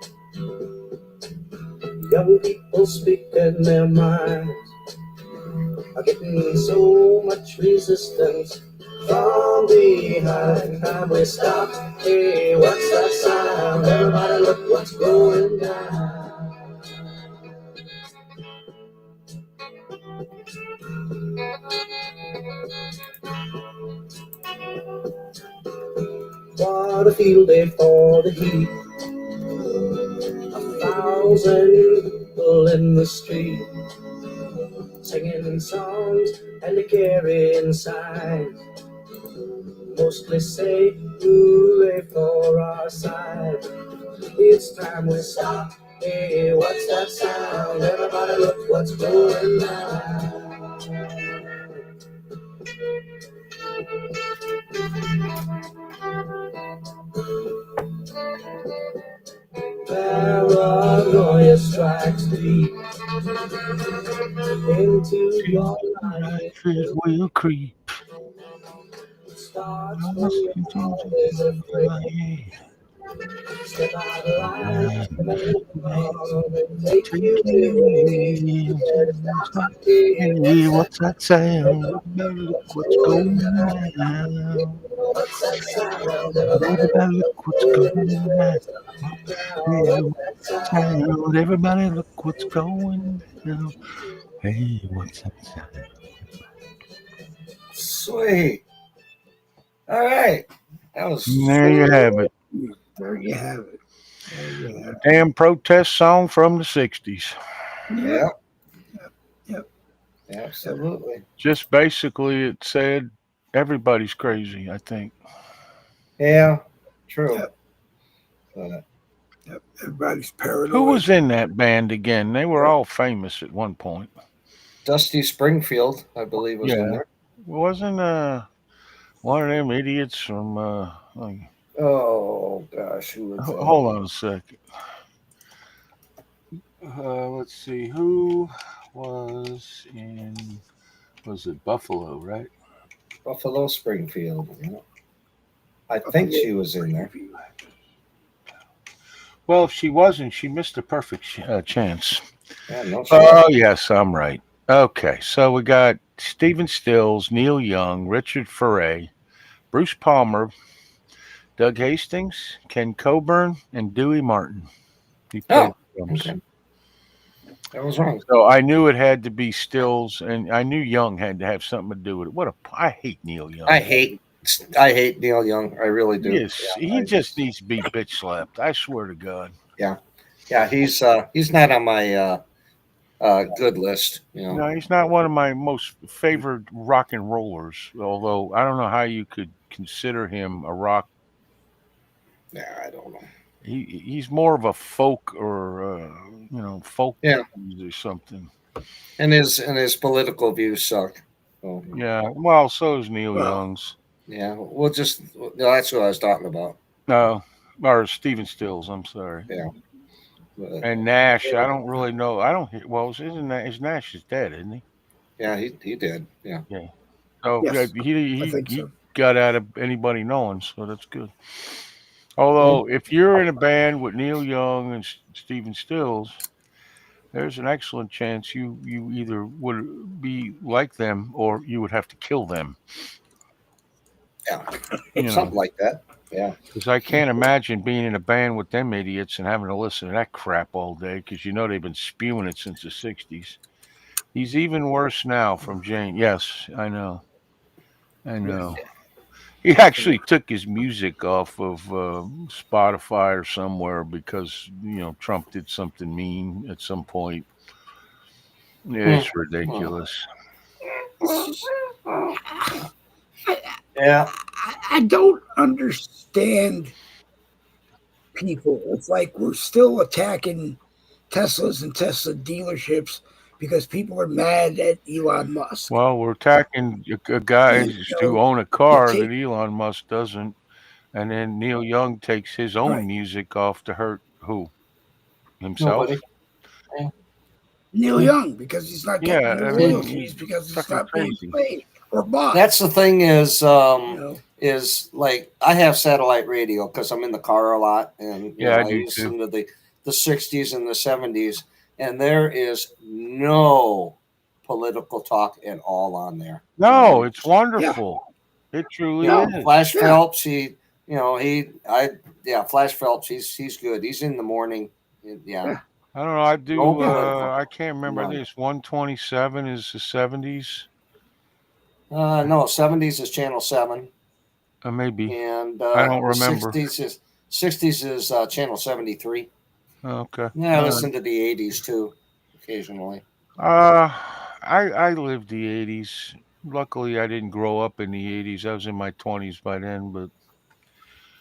Young people speaking their minds are getting so much resistance from behind. Time we stop. Hey, what's that sound? Everybody look what's going down. What a field day for the heat. 1,000 people in the street, singing songs and they carrying signs. Mostly say hooray for our side. It's time we stop. Hey, what's that sound? Everybody look what's going down. Paranoia strikes deep into your life. It will creep. Starts when you're always afraid. Step out of line, the man will take you away. Hey, what's that sound? Look what's going on. What's that sound? Everybody look what's going on. Hey, what's that sound? Everybody look what's going on. Hey, what's that sound? Sweet. All right. That was There you have it. There you have it. There you have it. Damn protest song from the 60s. yeah. Yep. Absolutely. Just basically it said everybody's crazy, I think. Yeah. True. Yep. But Yep. Everybody's paranoid. Who was in that band again? They were all famous at one point. Dusty Springfield, I believe, was in Yeah. there. Wasn't one of them idiots from Oh gosh, who was that? hold on a second. Let's see who was it Buffalo, right? Buffalo Springfield. Yeah. I think she was in there. Well, if she wasn't, she missed a perfect chance. Yeah, no Oh, shit. yes, I'm right. Okay, so we got Stephen Stills, Neil Young, Richard Ferre, Bruce Palmer, Doug Hastings, Ken Coburn, and Dewey Martin. He played drums. Okay. That was wrong. So I knew it had to be Stills, and I knew Young had to have something to do with it. I hate Neil Young. I hate Neil Young. I really do. Yes, Yeah, he just needs to be bitch slapped. I swear to God. Yeah, he's not on my good list. You know. No, he's not one of my most favored rock and rollers. Although I don't know how you could consider him a rock. Yeah, I don't know. He's more of a folk or folk Yeah. or something. And his political views suck. So, Yeah. Well, so is Neil Well, Young's. yeah, that's what I was talking about. No, or Stephen Stills. I'm sorry. Yeah. But, And Nash. I don't really know. I don't. Well, is Nash is dead, isn't he? yeah, he did. Yeah. Yeah. So Yes, yeah, I he think so. got out of anybody knowing, so that's good. Although, if you're in a band with Neil Young and Stephen Stills, there's an excellent chance you either would be like them or you would have to kill them. Yeah. You know, Something like that. Yeah. because I can't imagine being in a band with them idiots and having to listen to that crap all day because they've been spewing it since the 60s. He's even worse now from Jane. Yes, I know. I know. He actually took his music off of Spotify or somewhere because Trump did something mean at some point. Yeah, it's ridiculous. Yeah. I don't understand people. It's like we're still attacking Teslas and Tesla dealerships because people are mad at Elon Musk. Well, we're attacking guys And, you who know, own a you car that take Elon Musk doesn't, and then Neil Young takes his own right music off to hurt who? Nobody. Himself? Neil Young because he's not Yeah, getting the I mean, royalties he's because it's fucking not being crazy. played or bought. That's the thing You know, is like I have satellite radio because I'm in the car a lot, and Yeah, I I do listen too. to the 60s and the 70s, and there is no political talk at all on there. No, it's yeah, wonderful. It truly yeah, Flash is. Phelps, Flash Phelps, he's good. He's in the morning. Yeah, yeah. I don't know. I no do. political. I can't remember. I None. think it's 127 is the 70s. No, 70s is Channel 7, Maybe. and I don't the remember. 60s is Channel 73. Okay. Yeah, I listen to the 80s too, occasionally. Uh, I lived the 80s. Luckily, I didn't grow up in the 80s. I was in my 20s by then, but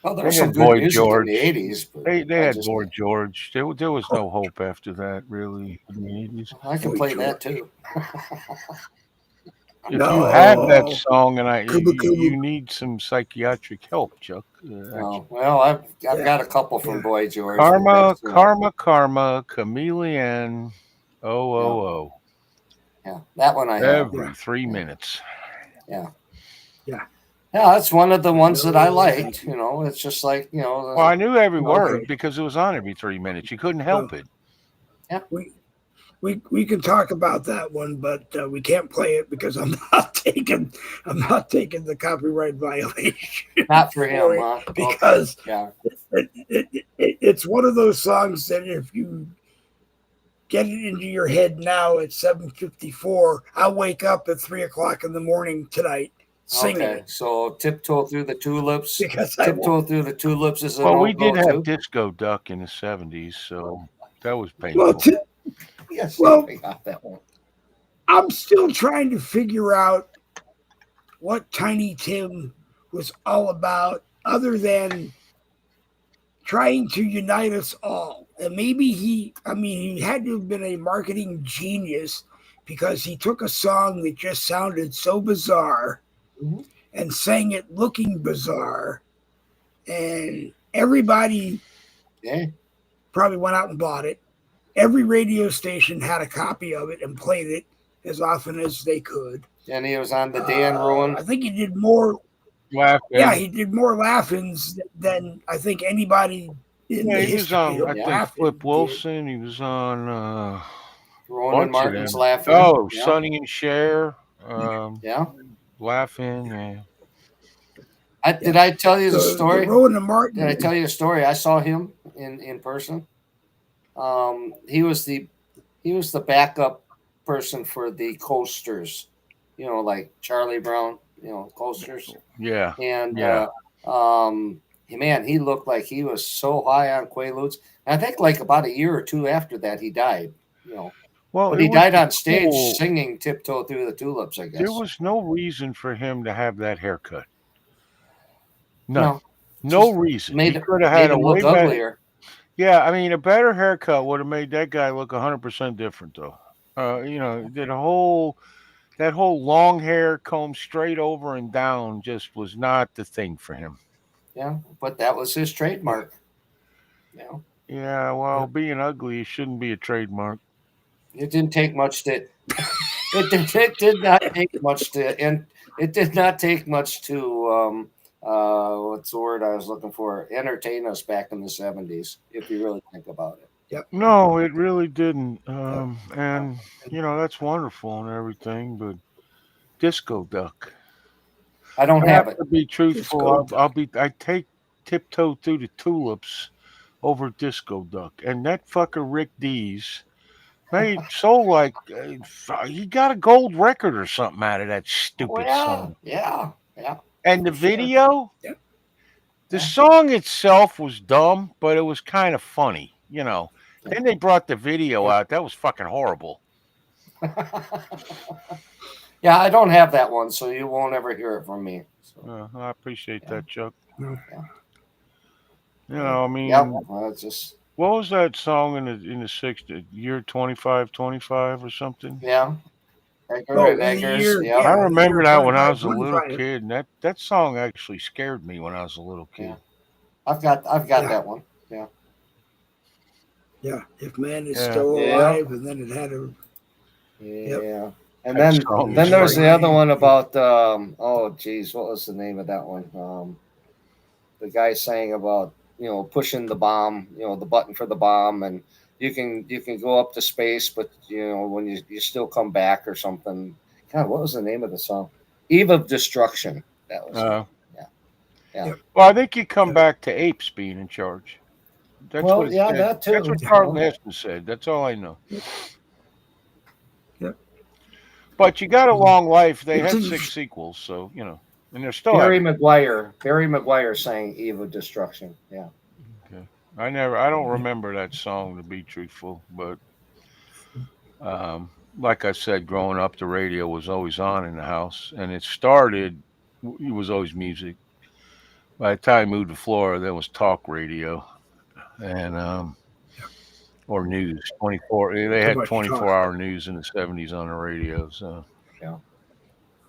Well, they there's some had good Boy music in the George. 80s, but They I had just Boy George. There was no hope after that, really, in the 80s. I can Boy play George. that too. If you have that No, song, and Kuba you Kuba. need some psychiatric help, Chuck. Oh, well, I've Yeah, got a couple from yeah. Boy George, but Karma, that's karma, karma, chameleon. Oh, yeah, oh, yeah, that one I oh. have. Yeah, Every 3 Yeah, minutes. yeah, yeah. yeah. That's one of the ones that I No, liked. thank you. It's just like Well, I knew every Okay, word because it was on every 3 minutes. You couldn't well, help it. we we can talk about that one, but we can't play it because I'm not taking the copyright violation not for for him, it huh? Okay, because yeah. it's one of those songs that if you get it into your head now at 7:54, I'll wake up at 3 o'clock in the morning tonight singing Okay, it so tiptoe through the tulips. because I won't. Tiptoe through the tulips is a Well, no we go did have too. Disco Duck in the 70s, so that was Well, painful. Yes, well, I got that one. I'm still trying to figure out what Tiny Tim was all about, other than trying to unite us all. And maybe he had to have been a marketing genius because he took a song that just sounded so bizarre Mhm. and sang it looking bizarre. And everybody Yeah, probably went out and bought it. Every radio station had a copy of it and played it as often as they could. and he was on the Dan Rowan. I think he did more. Yeah, Laughing. he did more laugh-ins than I think anybody in Yeah, the he was history on, of I Yeah. think, laughing Flip did. Wilson. He was on a Rowan and bunch of Martin's them. laughing. Oh, Yeah, Sonny and Cher. yeah. Laughing. Yeah. Did Yeah, I tell you the the story? Rowan and Did I Martin. tell you a story? I saw him in person. He was the backup person for the coasters, like Charlie Brown, coasters. Yeah. And Yeah. man, he looked like he was so high on Quaaludes. I think like about a year or two after that, he died. Well, But it he was died on stage cool. singing "Tiptoe Through the Tulips." I There guess. was no reason for him to have that haircut. None. No, No just reason. He made could have had made a him way look better. uglier. Yeah, I mean, a better haircut would have made that guy look 100% different, though. That whole long hair combed straight over and down just was not the thing for him. Yeah, but that was his trademark. Yeah, Yeah, well, being ugly shouldn't be a trademark. it didn't take much to. It did not take much to, and it did not take much to. What's the word I was looking for? Entertain us back in the 70s, if you really think about it. Yep. No, it really didn't. Yeah. And that's wonderful and everything, but Disco Duck. I don't I have have it. to be truthful. Disco I take Tiptoe Through the Tulips over Disco Duck, and that fucker Rick Dees made like he got a gold record or something out of that Oh stupid yeah, song. yeah, And the for sure. video, Yep. the Yeah. song itself was dumb, but it was kind of funny. Then they brought the video out. That was fucking horrible. Yeah, I don't have that one, so you won't ever hear it from me. So, I appreciate yeah. that, Chuck. No. Yeah. I mean, Yeah, well, it's just What was that song in the 60s? Year 2525 or something? Yeah. Edgar Oh, and in the Eggers. year, Yep. I yeah, in the remember year that when I was a little 2525. kid, and that song actually scared me when I was a little Yeah. kid. I've got Yeah, that one. Yeah. yeah. If man is Yeah, still Yep. alive, and then it had a yep. Yeah. And that then song then is there was the other frightening. one about oh geez, what was the name of that one? The guy saying about pushing the bomb, the button for the bomb, and you can go up to space, but when you still come back or something. God, what was the name of the song? Eve of Destruction. That was it. Uh, Yeah, yeah. Yep. well, I think you come Yep. back to apes being in charge. That's what Well, it yeah, said. that That's what too. Charlton Well, Heston said. That's all I know. Yep. Yep. But you got a long life. They It's had 6 interesting. sequels, so and they're still Barry having. Maguire. Barry Maguire sang "Eve of Destruction." Yeah. Okay. I don't remember that song to be truthful, but like I said, growing up, the radio was always on in the house, and it started. It was always music. By the time I moved to Florida, there was talk radio and or news 24. They Too had much talk. 24-hour news in the 70s on the radio, so Yeah.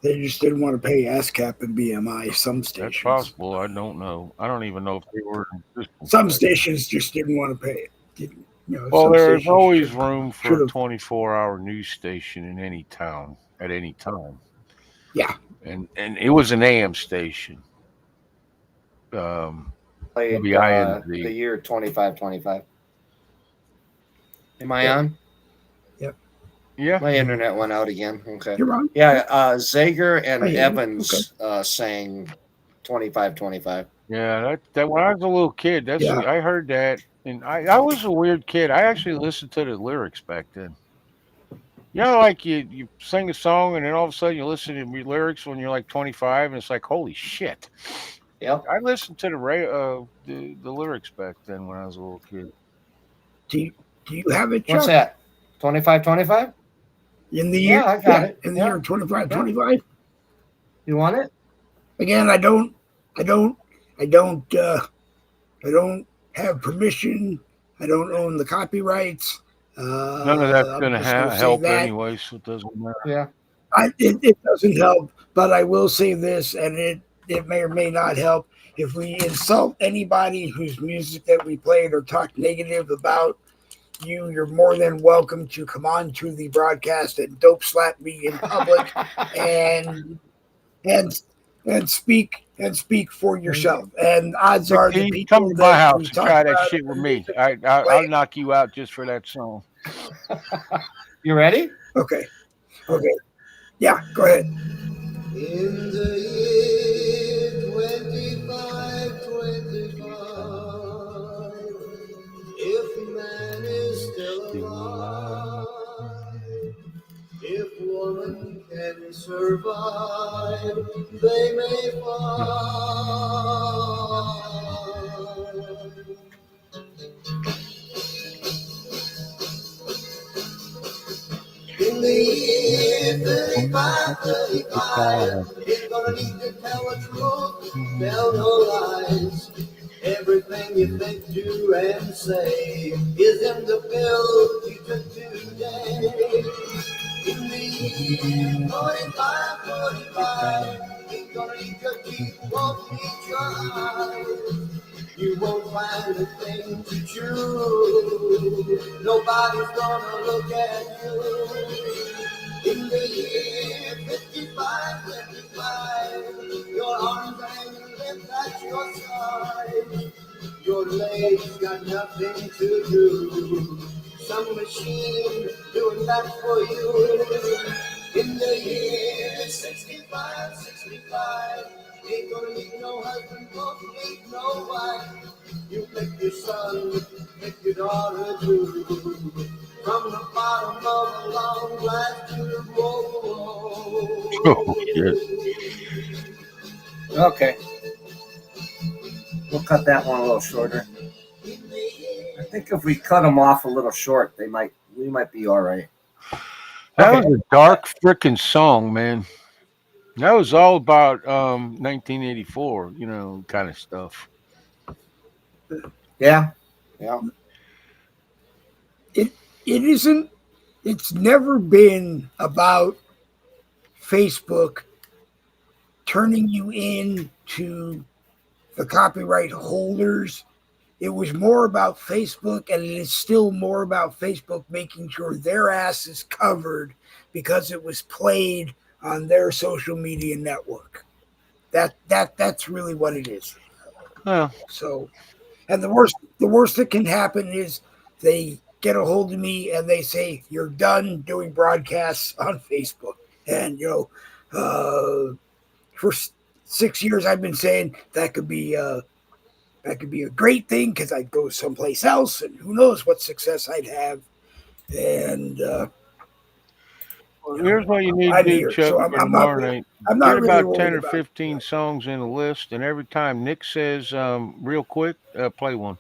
They just didn't want to pay ASCAP and BMI. Some that's stations. possible. I don't know. I don't even know if they were in existence Some back then. stations just didn't want to pay it. Didn't, Well, some there's stations always room for should a have. 24-hour news station in any town at any time, Yeah. and it was an AM station. Um, Played the WINZ. year 2525. Am I Yep. on? Yep. Yeah, My internet went out again. Okay. You're wrong. Yeah, Zager and I hear you. Evans sang 2525. yeah. That when I was a little kid, Yeah. I heard that, and I was a weird kid. I actually listened to the lyrics back then. Like you sing a song, and then all of a sudden you listen to the lyrics when you're like 25, and it's like, holy shit. Yep. I listened to the lyrics back then when I was a little kid. Do you have it, Chuck? What's that? 2525? In the year? Yeah, I got it. In the Yeah. year 2525. You want it? Again, I don't have permission. I don't own the copyrights. None of that's I'm going to just gonna say help that. anyway, so it doesn't matter. Yeah. It doesn't help, but I will say this, and it may or may not help. If we insult anybody whose music that we played or talk negative about you're more than welcome to come on to the broadcast and dope slap me in public and speak for yourself. And odds are the Please come people to my that house we and talk try that about shit with me. I'll knock you out just for that song. You ready? Okay. Yeah, go ahead. In the year 2525, if man is still alive, if woman can survive, they may find. In the year 35, you're gonna need to tell the truth, tell no lies. Everything you think, do, and say is in the pill you took today. In the year 45, you're gonna need to keep walking your eyes. You won't find a thing to chew. Nobody's gonna look at you. In the year 55, your arms and limbs at your side. Your legs got nothing to do. Some machine doing that for you. In the year 65, ain't gonna need no husband, won't need no wife. You pick your son, pick your daughter too. From the bottom of a long glass tube. Oh, shit. Okay. We'll cut that one a little shorter. I think if we cut them off a little short, we might be all right. That Okay. was a dark freaking song, man. That was all about 1984, kind of stuff. Yeah. it isn't. It's never been about Facebook turning you in to the copyright holders. It was more about Facebook, and it is still more about Facebook making sure their ass is covered because it was played on their social media network. That's really what it is. Well, So, and the worst that can happen is they get a hold of me and they say you're done doing broadcasts on Facebook. And for 6 years I've been saying that could be a great thing because I'd go someplace else, and who knows what success I'd have. And here's what you need to I'm do, here, Chuck so and I'm not really, Marlene. I'm Get not really about 10 worried or about. 15 songs in a list, and every time Nick says real quick, play one.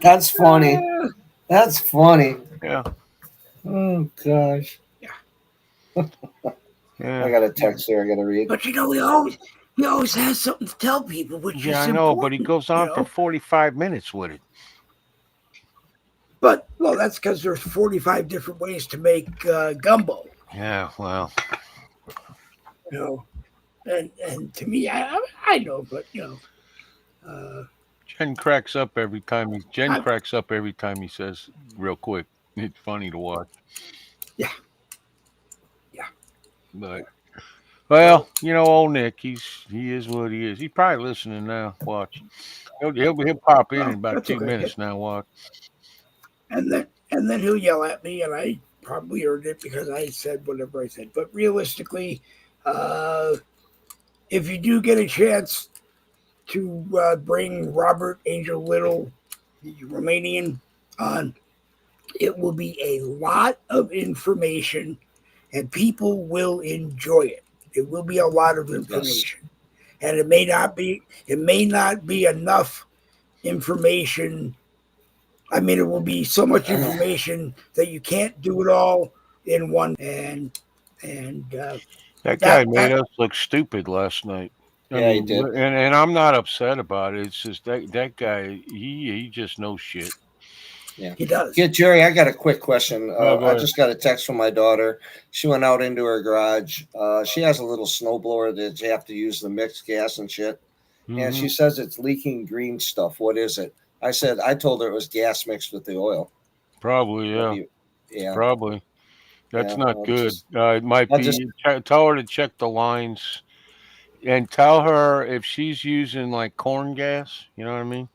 That's funny. That's funny. Yeah. Oh gosh. Yeah. I got a text here I gotta read. But he always has something to tell people, which Yeah, is I know, but he important. goes on for 45 minutes with it. But well, that's because there's 45 different ways to make gumbo. Yeah, well, You know, and to me, I know, but Jen cracks up every time I, he says real quick. It's funny to watch. yeah. But well, old Nick, he is what he is. He's probably listening now. Watch. He'll pop in Well, about that's 2 minutes okay. now. Watch. And then he'll yell at me, and I probably earned it because I said whatever I said. But realistically, uh, if you do get a chance to bring Robert Angel Little, the Romanian, on, it will be a lot of information, and people will enjoy it. It will be a lot of information, and it may not be enough information. I mean, it will be so much information that you can't do it all in one. And That guy that made that us look stupid last night. I Yeah, he mean, did. and I'm not upset about it. It's just that guy, he just knows shit. Yeah. he does. Yeah, Jerry, I got a quick question. Oh, go I ahead. just got a text from my daughter. She went out into her garage. She has a little snowblower that you have to use the mixed gas and shit. And Hmm. she says it's leaking green stuff. What is it? I told her it was gas mixed with the oil. Probably, What yeah. do you, yeah, Probably. That's yeah. not Well, good. just, It might I'll just, be. Tell her to check the lines and tell her if she's using like corn gas. You know what I mean?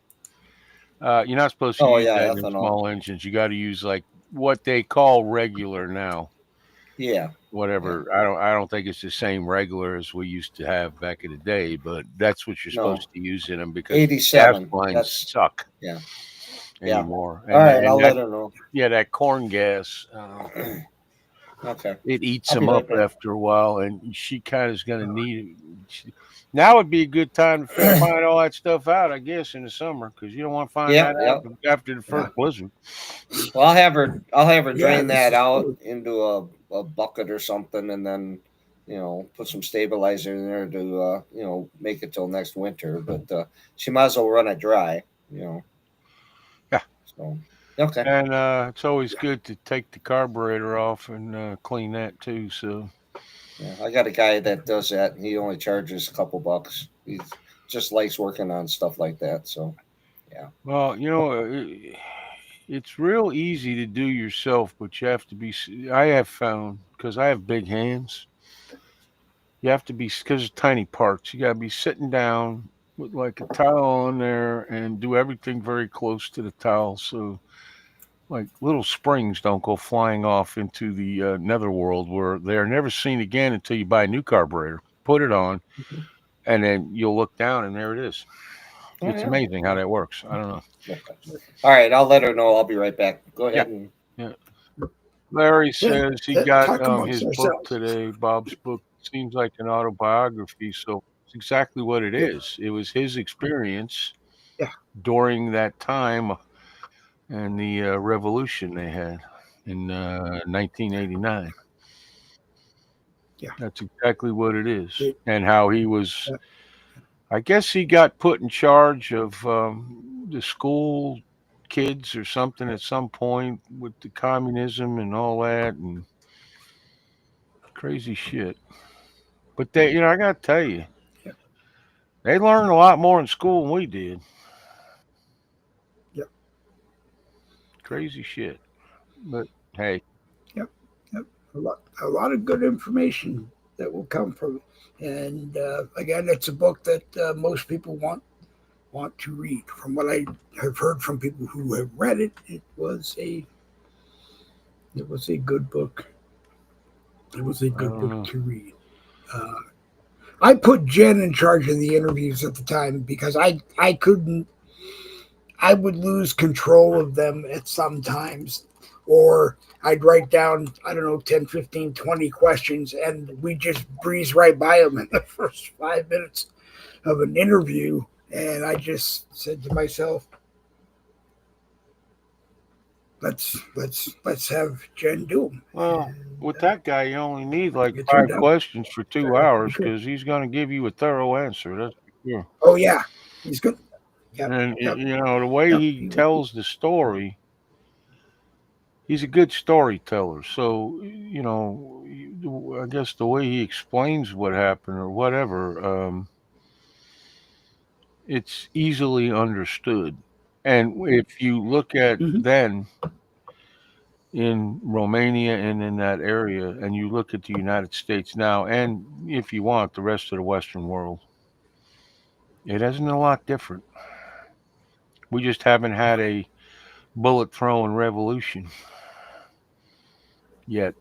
You're not supposed to oh, use yeah, that in ethanol. small engines. You got to use like what they call regular now. Yeah, yeah. Whatever. I don't think it's the same regular as we used to have back in the day, but that's what you're No, supposed to use in them because gas 87. lines That's, suck yeah, yeah. anymore. All And right, I'll that let her know. yeah, that corn gas. Okay. It eats I'll be them right up back. after a while, and she kind of is going to need it. Now would be a good time to find all that stuff out, I guess, in the summer because you don't want to find Yeah, that yeah. out after the Yeah, first blizzard. Well, I'll have her yeah. drain This that is out true. into a bucket or something, and then put some stabilizer in there to make it till next winter. But she might as well run it dry. You know, Yeah, so okay. and it's always good to take the carburetor off and clean that too. So, Yeah, I got a guy that does that, and he only charges a couple bucks. He just likes working on stuff like that. So yeah, well, it's real easy to do yourself, but you have to be. I have found because I have big hands. You have to be because it's tiny parts. You got to be sitting down with like a towel on there and do everything very close to the towel, so like little springs don't go flying off into the netherworld where they are never seen again until you buy a new carburetor. Put it on, and then you'll look down, and there it is. oh It's yeah. amazing how that works. I don't know. Okay. All right, I'll let her know. I'll be right back. Go Yeah, ahead and yeah. Larry Yeah, says he got talk amongst his book ourselves. today. Bob's book seems like an autobiography, so it's exactly what it Yeah, is. It was his experience yeah, during that time and the revolution they had in 1989. yeah. That's exactly what it is, It, and how he was uh, I guess he got put in charge of the school kids or something at some point with the communism and all that and crazy shit. But I got to tell you, Yep. they learned a lot more in school than we did. Yep. Crazy shit. But hey, Yep. Yep. A lot of good information that will come from it. And again, it's a book that most people want to read. From what I have heard from people who have read it, it was a good book. It was a I good don't book know. to read. Uh, I put Jen in charge of the interviews at the time because I couldn't. I would lose control of them at some times, or I'd write down, I don't know, 10, 15, 20 questions, and we just breeze right by them in the first 5 minutes of an interview. And I just said to myself, let's have Jen do them. Well, And with that guy, you only need like it turned five out questions for turned two out pretty hours good. because he's going to give you a thorough answer. That's for sure. Oh yeah, he's good. Yep, And yep, the way yep. he tells the story, he's a good storyteller. So I guess the way he explains what happened or whatever, it's easily understood. And if you look at Hmm. then in Romania and in that area, and you look at the United States now, and if you want the rest of the Western world, it isn't a lot different. We just haven't had a bullet throwing revolution yet.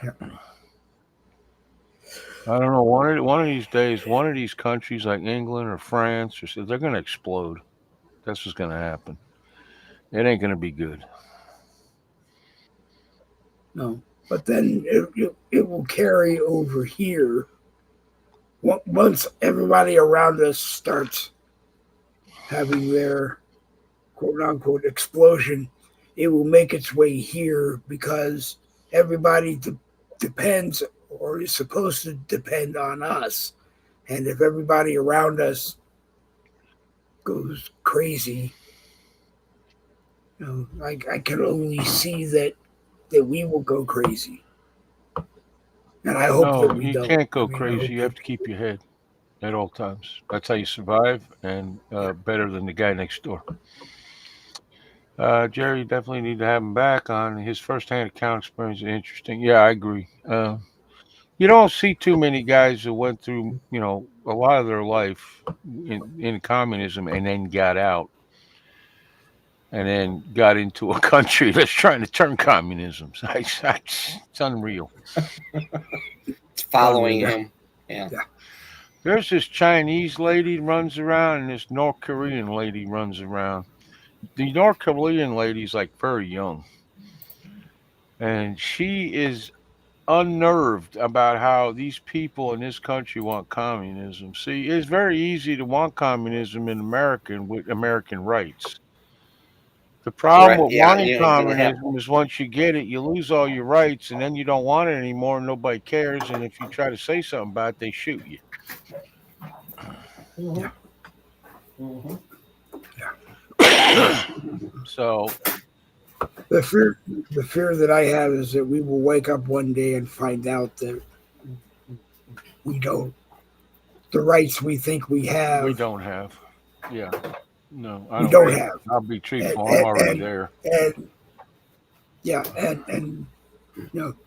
Yep. I don't know. One of these days, one of these countries like England or France or so, they're going to explode. That's what's going to happen. It ain't going to be good. No, but then it will carry over here once everybody around us starts having their quote unquote explosion. It will make its way here because everybody depends or is supposed to depend on us. And if everybody around us goes crazy, I can only see that we will go crazy. And I hope that No, we you don't. can't I go mean, I crazy. hope You have that. to keep your head at all times. That's how you survive, and Yeah. better than the guy next door. Jerry, definitely need to have him back on. His firsthand account experience is interesting. Yeah, I agree. You don't see too many guys who went through, a lot of their life in communism and then got out and then got into a country that's trying to turn communism. It's unreal. It's It's following Yeah. unreal. him. Yeah. Yeah. There's this Chinese lady runs around and this North Korean lady runs around. The North Korean lady's like very young, and she is unnerved about how these people in this country want communism. See, it's very easy to want communism in America with American rights. The problem Correct. with Yeah. wanting You're gonna have. communism is once you get it, you lose all your rights, and then you don't want it anymore. Nobody cares, and if you try to say something about it, they shoot you. Yeah. Mhm. Mhm. Yeah. Well, So, the fear that I have is that we will wake up one day and find out that we don't the rights we think we we have don't have. Yeah, no, I we don't don't think. have. I'll be And truthful. I'm and already and, there. and yeah, and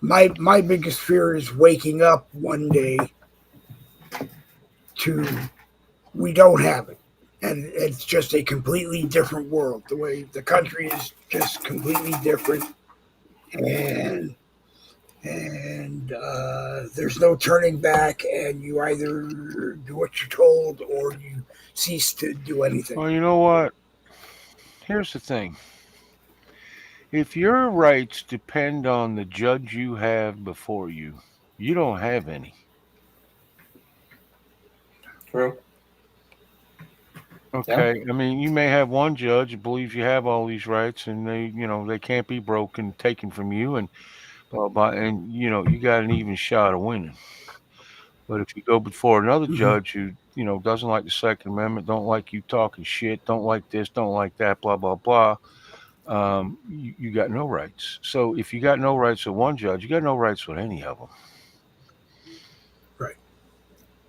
my biggest fear is waking up one day to we don't have it. And it's just a completely different world. The way the country is just completely different, and there's no turning back. And you either do what you're told or you cease to do anything. Well, you know what? Here's the thing. If your rights depend on the judge you have before you, you don't have any. True. Yeah. Okay, I mean, you may have one judge who believes you have all these rights, and they can't be broken, taken from you, and blah blah, and you got an even shot of winning. But if you go before another Hmm. judge who doesn't like the Second Amendment, don't like you talking shit, don't like this, don't like that, blah blah blah. You got no rights. So if you got no rights with one judge, you got no rights with any of them. Right.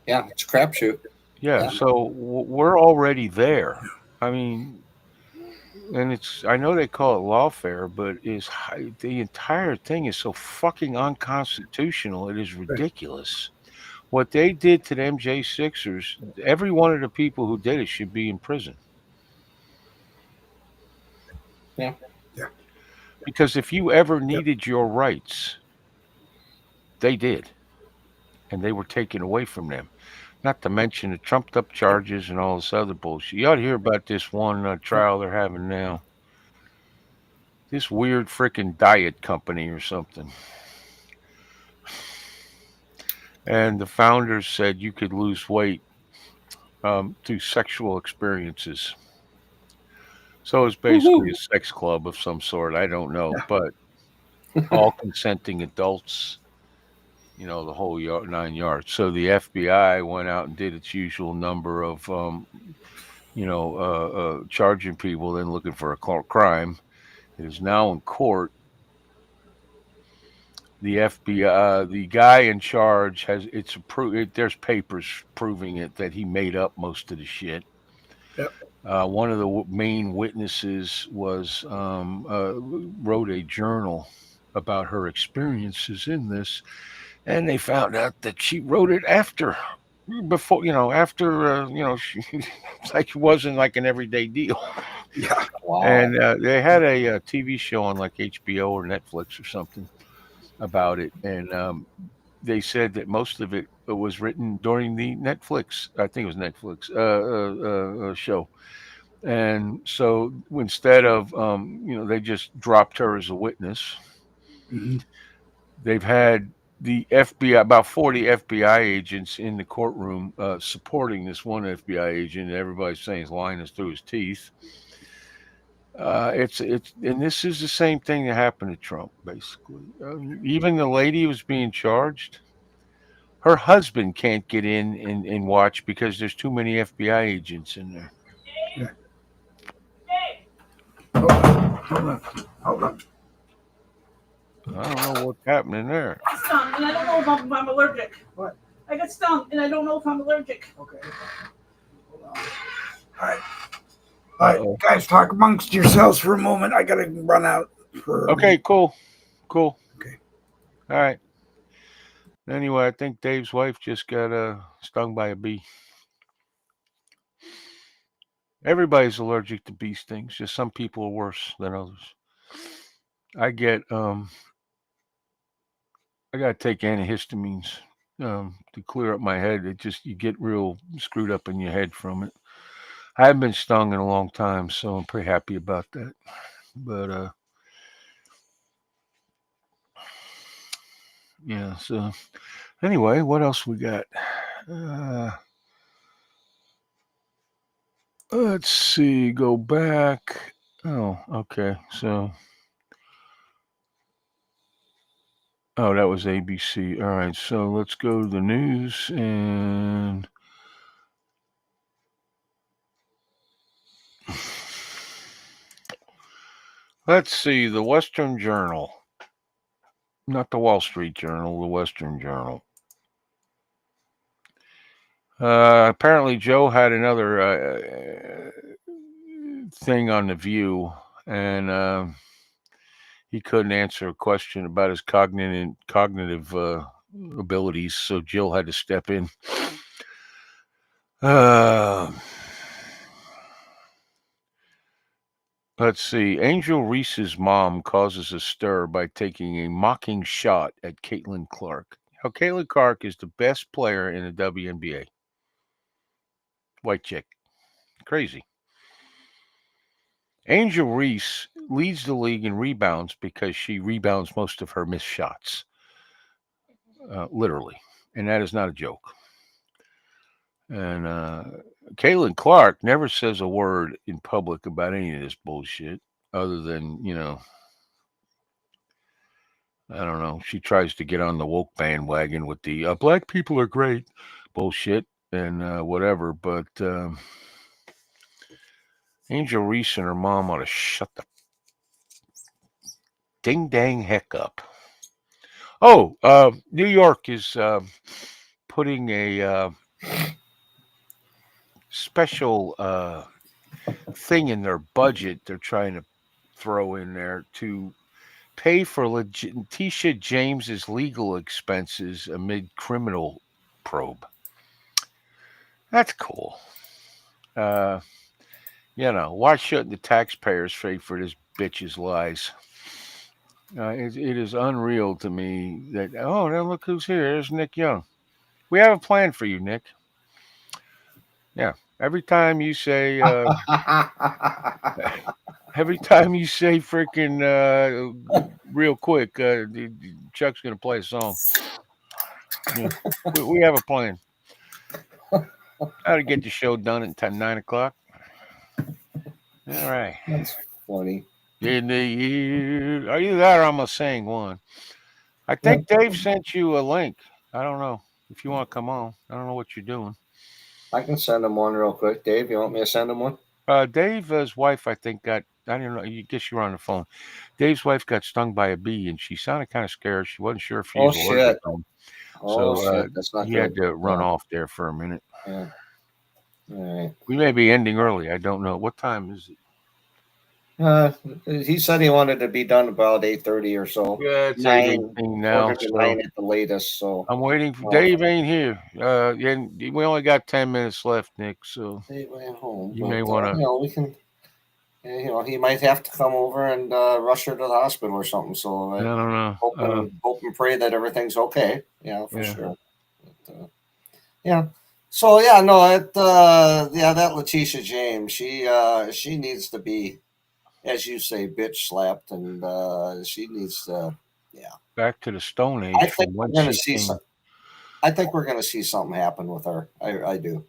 Yeah, it's a crapshoot. Yeah. Yeah. So we're already there. I mean, and I know they call it lawfare, but the entire thing is so fucking unconstitutional. It is ridiculous. What they did to the MJ6ers, every one of the people who did it should be in prison. Yeah. Yeah. Because if you ever needed your rights, they did. And they were taken away from them. Not to mention the trumped up charges and all this other bullshit. You ought to hear about this one trial they're having now. This weird freaking diet company or something. And the founders said you could lose weight through sexual experiences. So it's basically a sex club of some sort. I don't know, but all consenting adults, the whole 9 yards. So the FBI went out and did its usual number of, charging people, then looking for a crime. It is now in court. The FBI, the guy in charge there's papers proving it that he made up most of the shit. Yep. One of the main witnesses wrote a journal about her experiences in this, and they found out that she wrote it after, it's like it wasn't like an everyday deal. Yeah. Wow. And they had a TV show on like HBO or Netflix or something about it, and they said that most of it was written during the Netflix, I think it was Netflix show. And so instead of, they just dropped her as a witness. Mm-hmm. They've had the FBI, about 40 FBI agents in the courtroom supporting this one FBI agent. And everybody's saying his line is through his teeth. And this is the same thing that happened to Trump, basically. Even the lady who was being charged, her husband can't get in and watch because there's too many FBI agents in there. Yeah. Hold on. I don't know what's happening there. I got stung, and I don't know if I'm allergic. What? I got stung, and I don't know if I'm allergic. Okay. Hold on. All right, guys, talk amongst yourselves for a moment. I gotta run out for. Okay, cool. Okay. All right. Anyway, I think Dave's wife just got stung by a bee. Everybody's allergic to bee stings. Just some people are worse than others. I gotta take antihistamines to clear up my head. You get real screwed up in your head from it. I haven't been stung in a long time, so I'm pretty happy about that. But yeah. So anyway, what else we got? Let's see. Go back. Oh, okay. So. Oh, that was ABC. All right, so let's go to the news and let's see, the Western Journal. Not the Wall Street Journal, the Western Journal. Apparently, Joe had another thing on The View, and he couldn't answer a question about his cognitive abilities, so Jill had to step in. Let's see. Angel Reese's mom causes a stir by taking a mocking shot at Caitlin Clark. Now, Caitlin Clark is the best player in the WNBA. White chick. Crazy. Angel Reese leads the league in rebounds because she rebounds most of her missed shots. Literally. And that is not a joke. And Caitlin Clark never says a word in public about any of this bullshit other than, I don't know. She tries to get on the woke bandwagon with the black people are great bullshit. and whatever. But Angel Reese and her mom ought to shut the ding dang heck up. Oh, New York is putting a special thing in their budget. They're trying to throw in there to pay for Letitia James's legal expenses amid criminal probe. That's cool. Why shouldn't the taxpayers pay for this bitch's lies? It is unreal to me that, oh, now look who's here. There's Nick Young. We have a plan for you, Nick. Yeah. Every time you say freaking real quick, Chuck's going to play a song. Yeah. We have a plan. How to get the show done at 9 o'clock. All right. That's funny. In the year. Are you that or am I saying one? I think Dave sent you a link. I don't know if you want to come on. I don't know what you're doing. I can send him one real quick. Dave, you want me to send him one? Dave's wife, I think, I don't know. I guess you were on the phone. Dave's wife got stung by a bee, and she sounded kind of scared. She wasn't sure if she was allergic to them. So That's not he good. had to run off there for a minute. Yeah. All right. We may be ending early. I don't know. What time is it? He said he wanted to be done about 8:30 or so. Yeah, it's 9 8:18 now. quarter to 9 at the latest. So I'm waiting for Dave. Ain't here. And we only got 10 minutes left, Nick. So Dave went home. you may want to. We can. He might have to come over and rush her to the hospital or something. So I don't know. Hope and pray that everything's okay. Yeah, for Yeah. sure. But, yeah. So yeah, no, that Letitia James, she needs to be, as you say, bitch slapped, and she needs to, Back to the Stone Age. I think we're going to see I think we're going to see something happen with her. I do.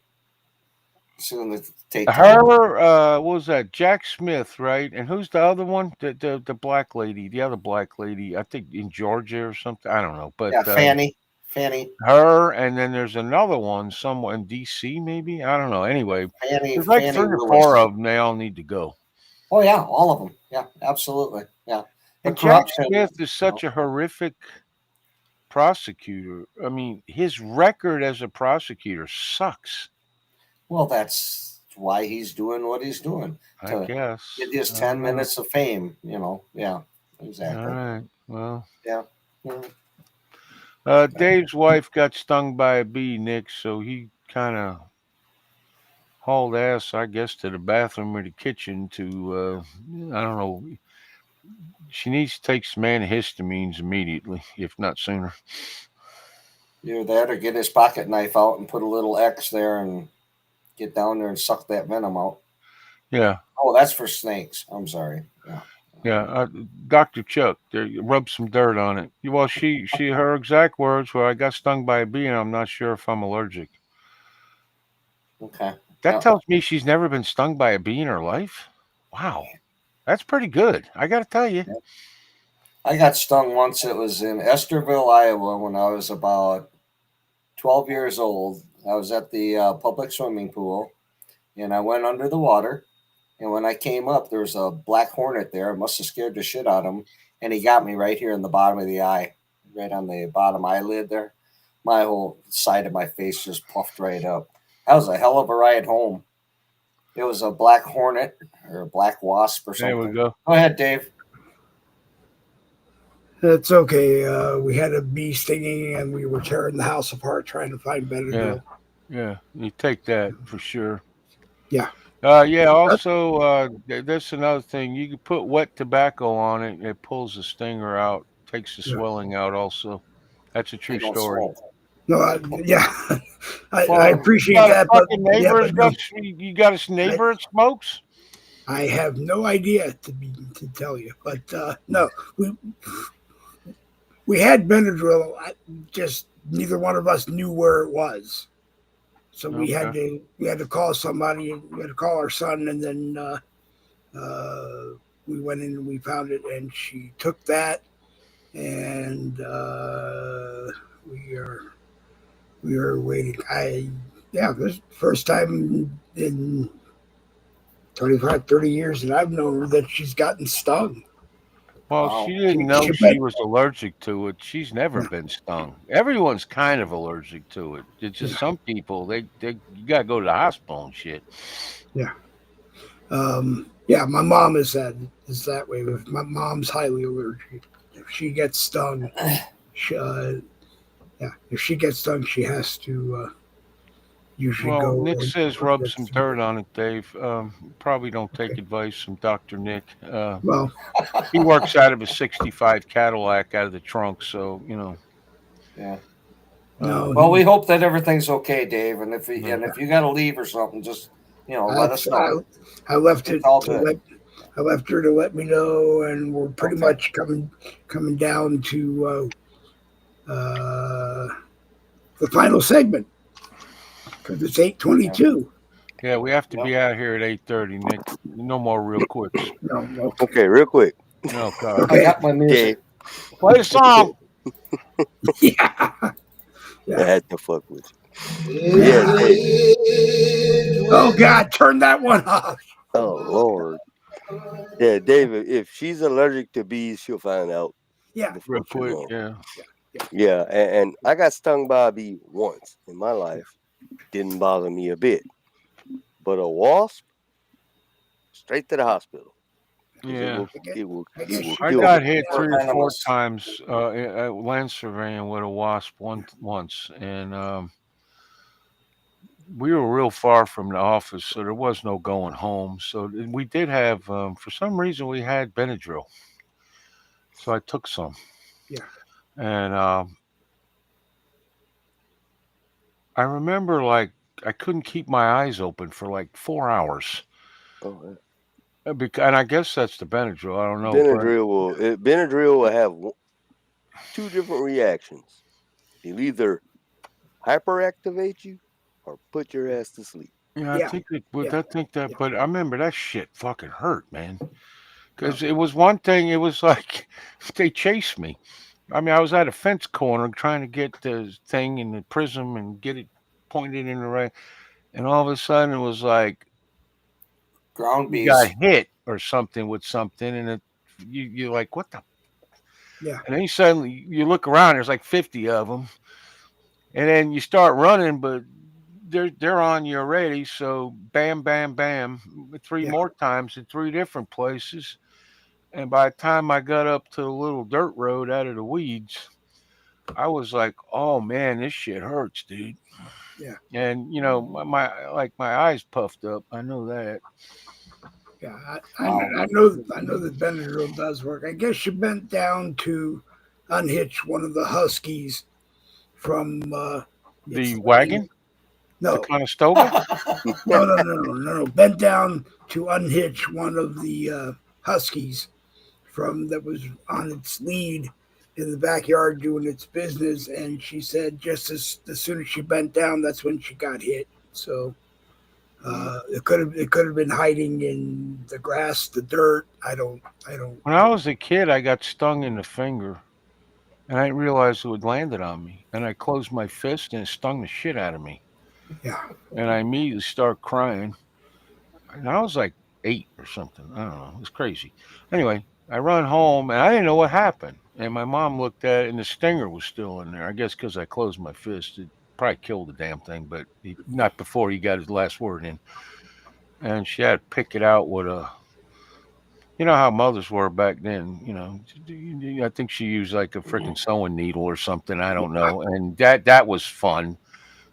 Soon to take her. What was that? Jack Smith, right? And who's the other one? The black lady, the other black lady. I think in Georgia or something. I don't know, but yeah, Fanny. Her, and then there's another one somewhere in D.C. maybe. I don't know. Anyway, there's like Fanny 3 or 4 of them. They all need to go. Oh yeah, all of them. Yeah, absolutely. Yeah. And Jack Smith is such a horrific prosecutor. I mean, his record as a prosecutor sucks. Well, that's why he's doing what he's doing. I guess. Get his 10 minutes of fame, Yeah, exactly. All right. Well. Yeah. Dave's wife got stung by a bee, Nick, so he kind of hauled ass, I guess, to the bathroom or the kitchen to, I don't know. She needs to take some antihistamines immediately, if not sooner. Either that or get his pocket knife out and put a little X there and get down there and suck that venom out. Yeah. Oh, that's for snakes. I'm sorry. Yeah. Yeah, Dr. Chuck, rub some dirt on it. Well, her exact words were, "I got stung by a bee, and I'm not sure if I'm allergic." Okay. That tells me she's never been stung by a bee in her life. Wow, that's pretty good. I got to tell you. I got stung once. It was in Esterville, Iowa, when I was about 12 years old. I was at the public swimming pool, and I went under the water. And when I came up, there was a black hornet there. It must have scared the shit out of him. And he got me right here in the bottom of the eye, right on the bottom eyelid there. My whole side of my face just puffed right up. That was a hell of a ride home. It was a black hornet or a black wasp or something. There we go. Go ahead, Dave. It's okay. We had a bee stinging, and we were tearing the house apart trying to find Benadryl. Yeah, you take that for sure. Yeah. Also, that's another thing. You can put wet tobacco on it. It pulls the stinger out, takes the swelling out also. That's a true story. No, I appreciate that. But you got a neighbor that smokes? I have no idea to tell you. But no, we had Benadryl. Just neither one of us knew where it was. So we had to call somebody. We had to call our son, and then we went in and we found it. And she took that, and we are waiting. Yeah, this is the first time in 25, 30 years that I've known her that she's gotten stung. Well, Wow. she didn't know She she bet. was allergic to it. She's never Yeah, been stung. Everyone's kind of allergic to it. It's just yeah, some people they you gotta go to the hospital and shit. yeah. Yeah, my mom is that way. My mom's highly allergic. If she gets stung, she, yeah, if she gets stung, she has to usually Well, go Nick says and rub get some some. dirt on it, Dave. Probably don't take Okay. advice from Dr. Nick. Well, He works out of a '65 Cadillac out of the trunk, so you know. Yeah. no, Well, we he. hope that everything's okay, Dave. And No. if you got to leave or something, just let us know. I left It's it all to good. I left her to let me know, and we're pretty Okay. much coming down to the final segment because it's 8:22. Yeah, we have to Yep. be out here at 8:30, Nick. No more real quicks. No, okay, Okay, real quick, No, God. I okay, got my music. Dave. Play a song. yeah, I yeah. had to fuck with you. In Yeah, Dave. the Oh God, turn that one off. Oh Lord. Yeah, Dave. If she's allergic to bees, she'll find out Yeah, before Real too quick, long. yeah. Yeah, and I got stung by a bee once in my life. Didn't bother me a bit. But a wasp, straight to the hospital. Because Yeah. it will I guess you I kill got me. hit We're 3 or 4 venomous. times at land surveying with a wasp once, and we were real far from the office, so there was no going home. So we did have, for some reason, we had Benadryl, so I took some, Yeah, and I remember like I couldn't keep my eyes open for like 4 hours, Oh, and I guess that's the Benadryl. I don't know, but Benadryl will have two different reactions. It'll either hyperactivate you or put your ass to sleep. yeah, I yeah, think it would. yeah, I think that, yeah. but I remember that shit fucking hurt, man. No, Because it was one thing, it was like they chased me. I mean, I was at a fence corner trying to get the thing in the prism and get it pointed in the right, and all of a sudden it was like Ground you got bees. hit or something with something, and you're like, what the? yeah, And then you suddenly you look around, there's like 50 of them, and then you start running, but they're on you already. So bam, bam, bam, three yeah, more times in three different places. And by the time I got up to the little dirt road out of the weeds, I was like, "Oh man, this shit hurts, dude." yeah, And my eyes puffed up. I know that. yeah. Wow. I know that Benadryl does work. I guess you bent down to unhitch one of the huskies from its The lane. wagon, the No, Conestoga. no. Bent down to unhitch one of the huskies from that was on its lead in the backyard doing its business, and she said just as soon as she bent down, that's when she got hit. So it could have been hiding in the grass, the dirt. I don't. When I was a kid, I got stung in the finger, and I didn't realize it had landed on me. And I closed my fist, and it stung the shit out of me. Yeah, And I immediately started crying. And I was like 8 or something. I don't know. It was crazy. Anyway, I run home and I didn't know what happened. And my mom looked at it and the stinger was still in there. I guess because I closed my fist. It probably killed the damn thing, but not before he got his last word in. And she had to pick it out with a, you know how mothers were back then. I think she used like a freaking sewing needle or something. I don't know. And that was fun.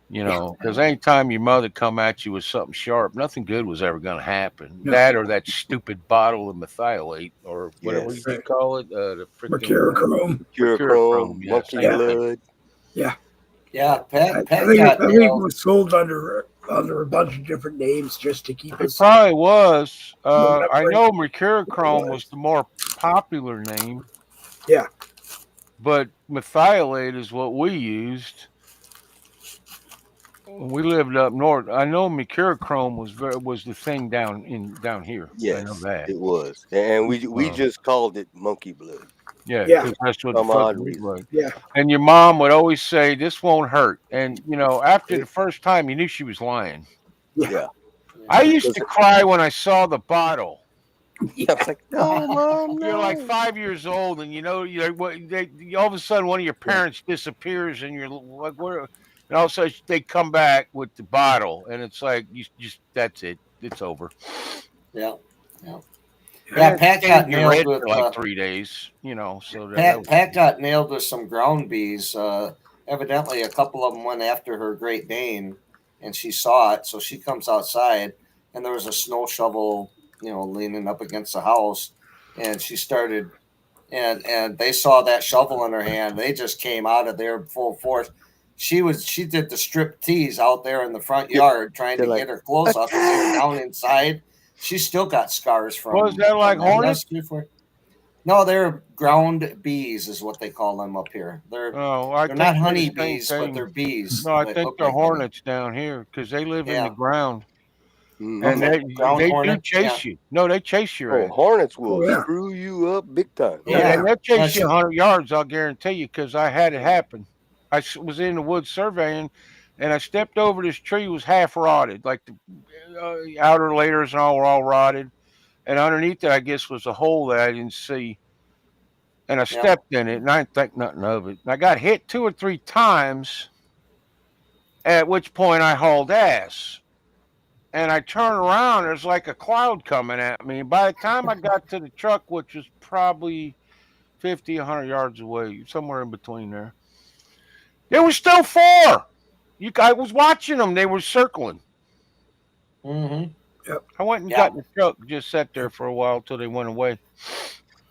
yeah, Because anytime your mother come at you with something sharp, nothing good was ever going to happen. no. That or that stupid bottle of methylate or whatever Yes. you call it, the freaking Mercurochrome. Mercurochrome, Yes, monkey that Yeah, thing. blood. yeah. Yeah, Pat I got, think it was sold under a bunch of different names just to keep It us probably was. I remembering know what it mercurochrome was was. the more popular name, Yeah, but methylate is what we used when we lived up north. I know mercurochrome was the thing down here. I know Yes, that. it was. And we Uh, just called it monkey blood. Yeah, Yeah. because that's what Some odd fucking reason. like. Yeah. And your mom would always say, "This won't hurt," and after the first time, you knew she was lying. Yeah. I used Because to cry when I saw the bottle. I was like, no, Mom, You're like no. 5 years old, and you're what all of a sudden one of your parents disappears, and you're like, "Where?" And all of a sudden they come back with the bottle, and it's like you just that's it, it's over. Yeah. Yeah. And Yeah, then Pat they got didn't get nailed red with for like 3 days, so that Pat was Pat got nailed with some ground bees. Evidently, a couple of them went after her Great Dane, and she saw it. So she comes outside, and there was a snow shovel, leaning up against the house, and she started, and they saw that shovel in her hand. They just came out of there full force. She did the strip tease out there in the front yard, trying They're to like, get her clothes off because they were attack! down inside. She still got scars Was from that like that. hornets? No, they're ground bees, is what they call them up here. Oh, I They're think not they're the honey same bees, but thing. they're bees. No, I They think look they're like honey. hornets down here because they live in the Yeah. ground, Mhm. and Okay, ground they do hornet. chase you. No, they chase your Oh, ass. hornets will yeah. screw you up big time. Yeah, Yeah. and they'll chase Yeah, you 100 yards, I'll guarantee you, because I had it happen. Was in the woods surveying, and I stepped over this tree. It was half rotted, like the outer layers and all were all rotted, and underneath it, I guess, was a hole that I didn't see. And I Yeah. stepped in it, and I didn't think nothing of it. And I got hit 2 or 3 times, at which point I hauled ass. And I turned around, there's like a cloud coming at me. And by the time I got to the truck, which was probably 50, 100 yards away, somewhere in between there, there was still 4. I was watching them. They were circling. Mm-hmm. I went and Yeah. got in the truck, just sat there for a while till they went away.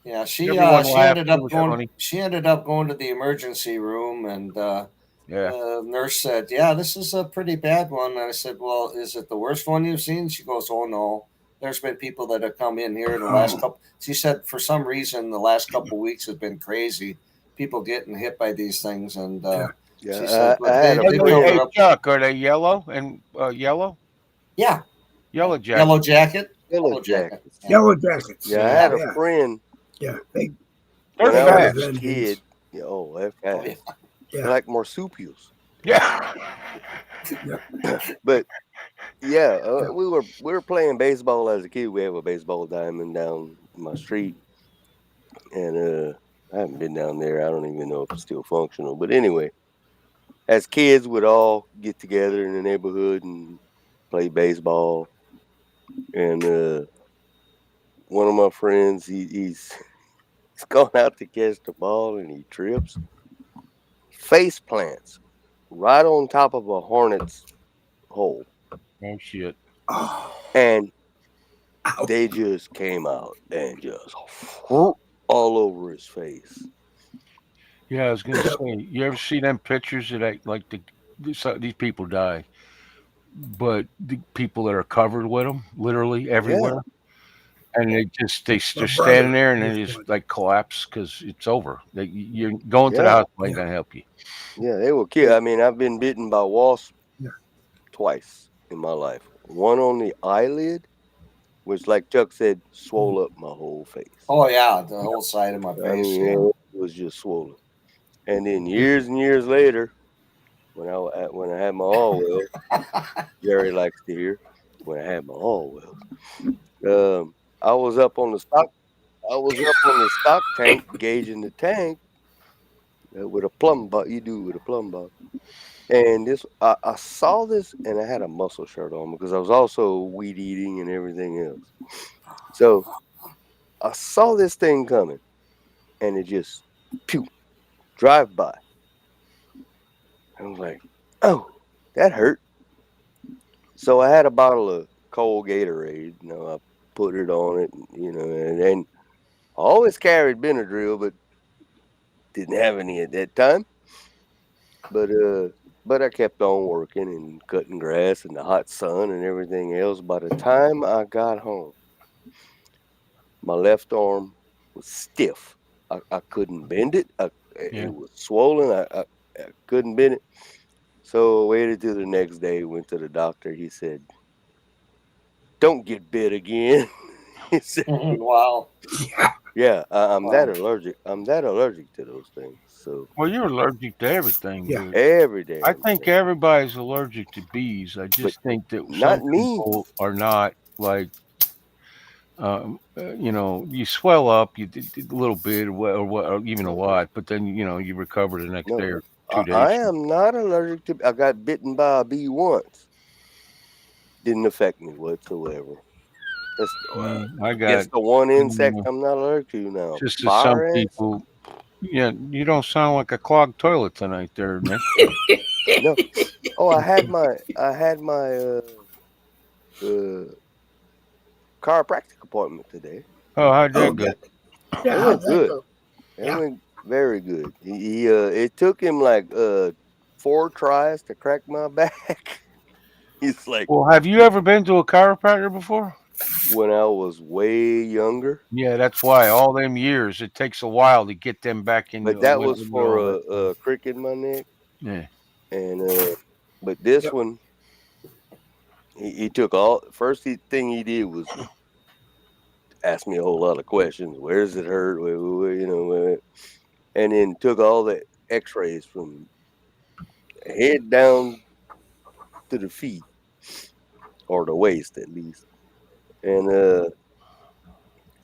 Yeah. She Everyone she laughed. ended It up was going. funny. She ended up going to the emergency room, and Yeah. the nurse said, "Yeah, this is a pretty bad one." And I said, "Well, is it the worst one you've seen?" She goes, "Oh no. There's been people that have come in here the last couple." She said, "For some reason, the last couple weeks have been crazy. People getting hit by these things." And Yeah, she said, I "But had a they filled her Hey, up." Chuck, are they yellow and yellow? Yeah. Yellow jacket. Yellow jacket. yellow jackets. Yeah. Yellow jackets. Yeah, I had Yeah. a friend Yeah. They, They're when I fast. was a Vengeance. kid. Yeah, they're Oh, fast. yeah. Yeah. They're like marsupials. Yeah. But yeah, we were playing baseball as a kid. We have a baseball diamond down my street, and I haven't been down there. I don't even know if it's still functional. But anyway, as kids, would all get together in the neighborhood and play baseball. And one of my friends, he's gone out to catch the ball and he trips, face plants right on top of a hornet's hole, Oh shit. Oh, and ow. they just came out and just all over his face. Yeah, I was gonna say, you ever see them pictures that these people die, but the people that are covered with them, literally everywhere, and they're standing there and they just like collapse because it's over. You're going to the Yeah. hospital ain't gonna help you. Yeah, they will kill. I mean, I've been bitten by wasps Yeah. twice in my life. One on the eyelid, which, like Chuck said, swole up my whole face. Oh yeah, the whole side of my face. I mean, Yeah. it was just swollen. And then years and years later, when I had my all wells, Jerry likes to hear when I had my all wells. I was up on the stock tank gauging the tank with a plumb box. You do it with a plumb box. And I saw this, and I had a muscle shirt on because I was also weed eating and everything else. So I saw this thing coming, and it just drive by. I was like, "Oh, that hurt." So I had a bottle of cold Gatorade. I put it on it, and I always carried Benadryl, but didn't have any at that time. But I kept on working and cutting grass in the hot sun and everything else. By the time I got home, my left arm was stiff. I couldn't bend it. It was swollen. I couldn't bend it. So I waited till the next day, went to the doctor. He said, "Don't get bit again." He said, Wow. Yeah, I'm Wow. that allergic. I'm that allergic to those things. So Well, you're allergic to everything, Yeah. dude. every I damn think thing. everybody's allergic to bees. I But just think that not some me. people are not like, you swell up, you did a little bit or even a lot, but then you recover the next day No, or I, 2 days. I am not allergic to. I got bitten by a bee once. Didn't affect me whatsoever. That's I got It's the one insect mm, I'm not allergic to now. just as some Fire ants? people. Yeah, you don't sound like a clogged toilet tonight, there, Nick. No. Oh, I had my uh chiropractic appointment today. Oh, how'd Oh, that go? good. It Yeah, how'd went that good. go? It Yeah. went very good. It took him like 4 tries to crack my back. He's like, Well, have you ever been to a chiropractor before? when I was way younger, Yeah, that's why all them years it takes a while to get them back into but that was alignment and for all that a stuff. crick in my neck, Yeah. and but this Yep. one, he took all. First thing he did was ask me a whole lot of questions. Where does it hurt? And then took all the X-rays from head down to the feet or the waist at least. And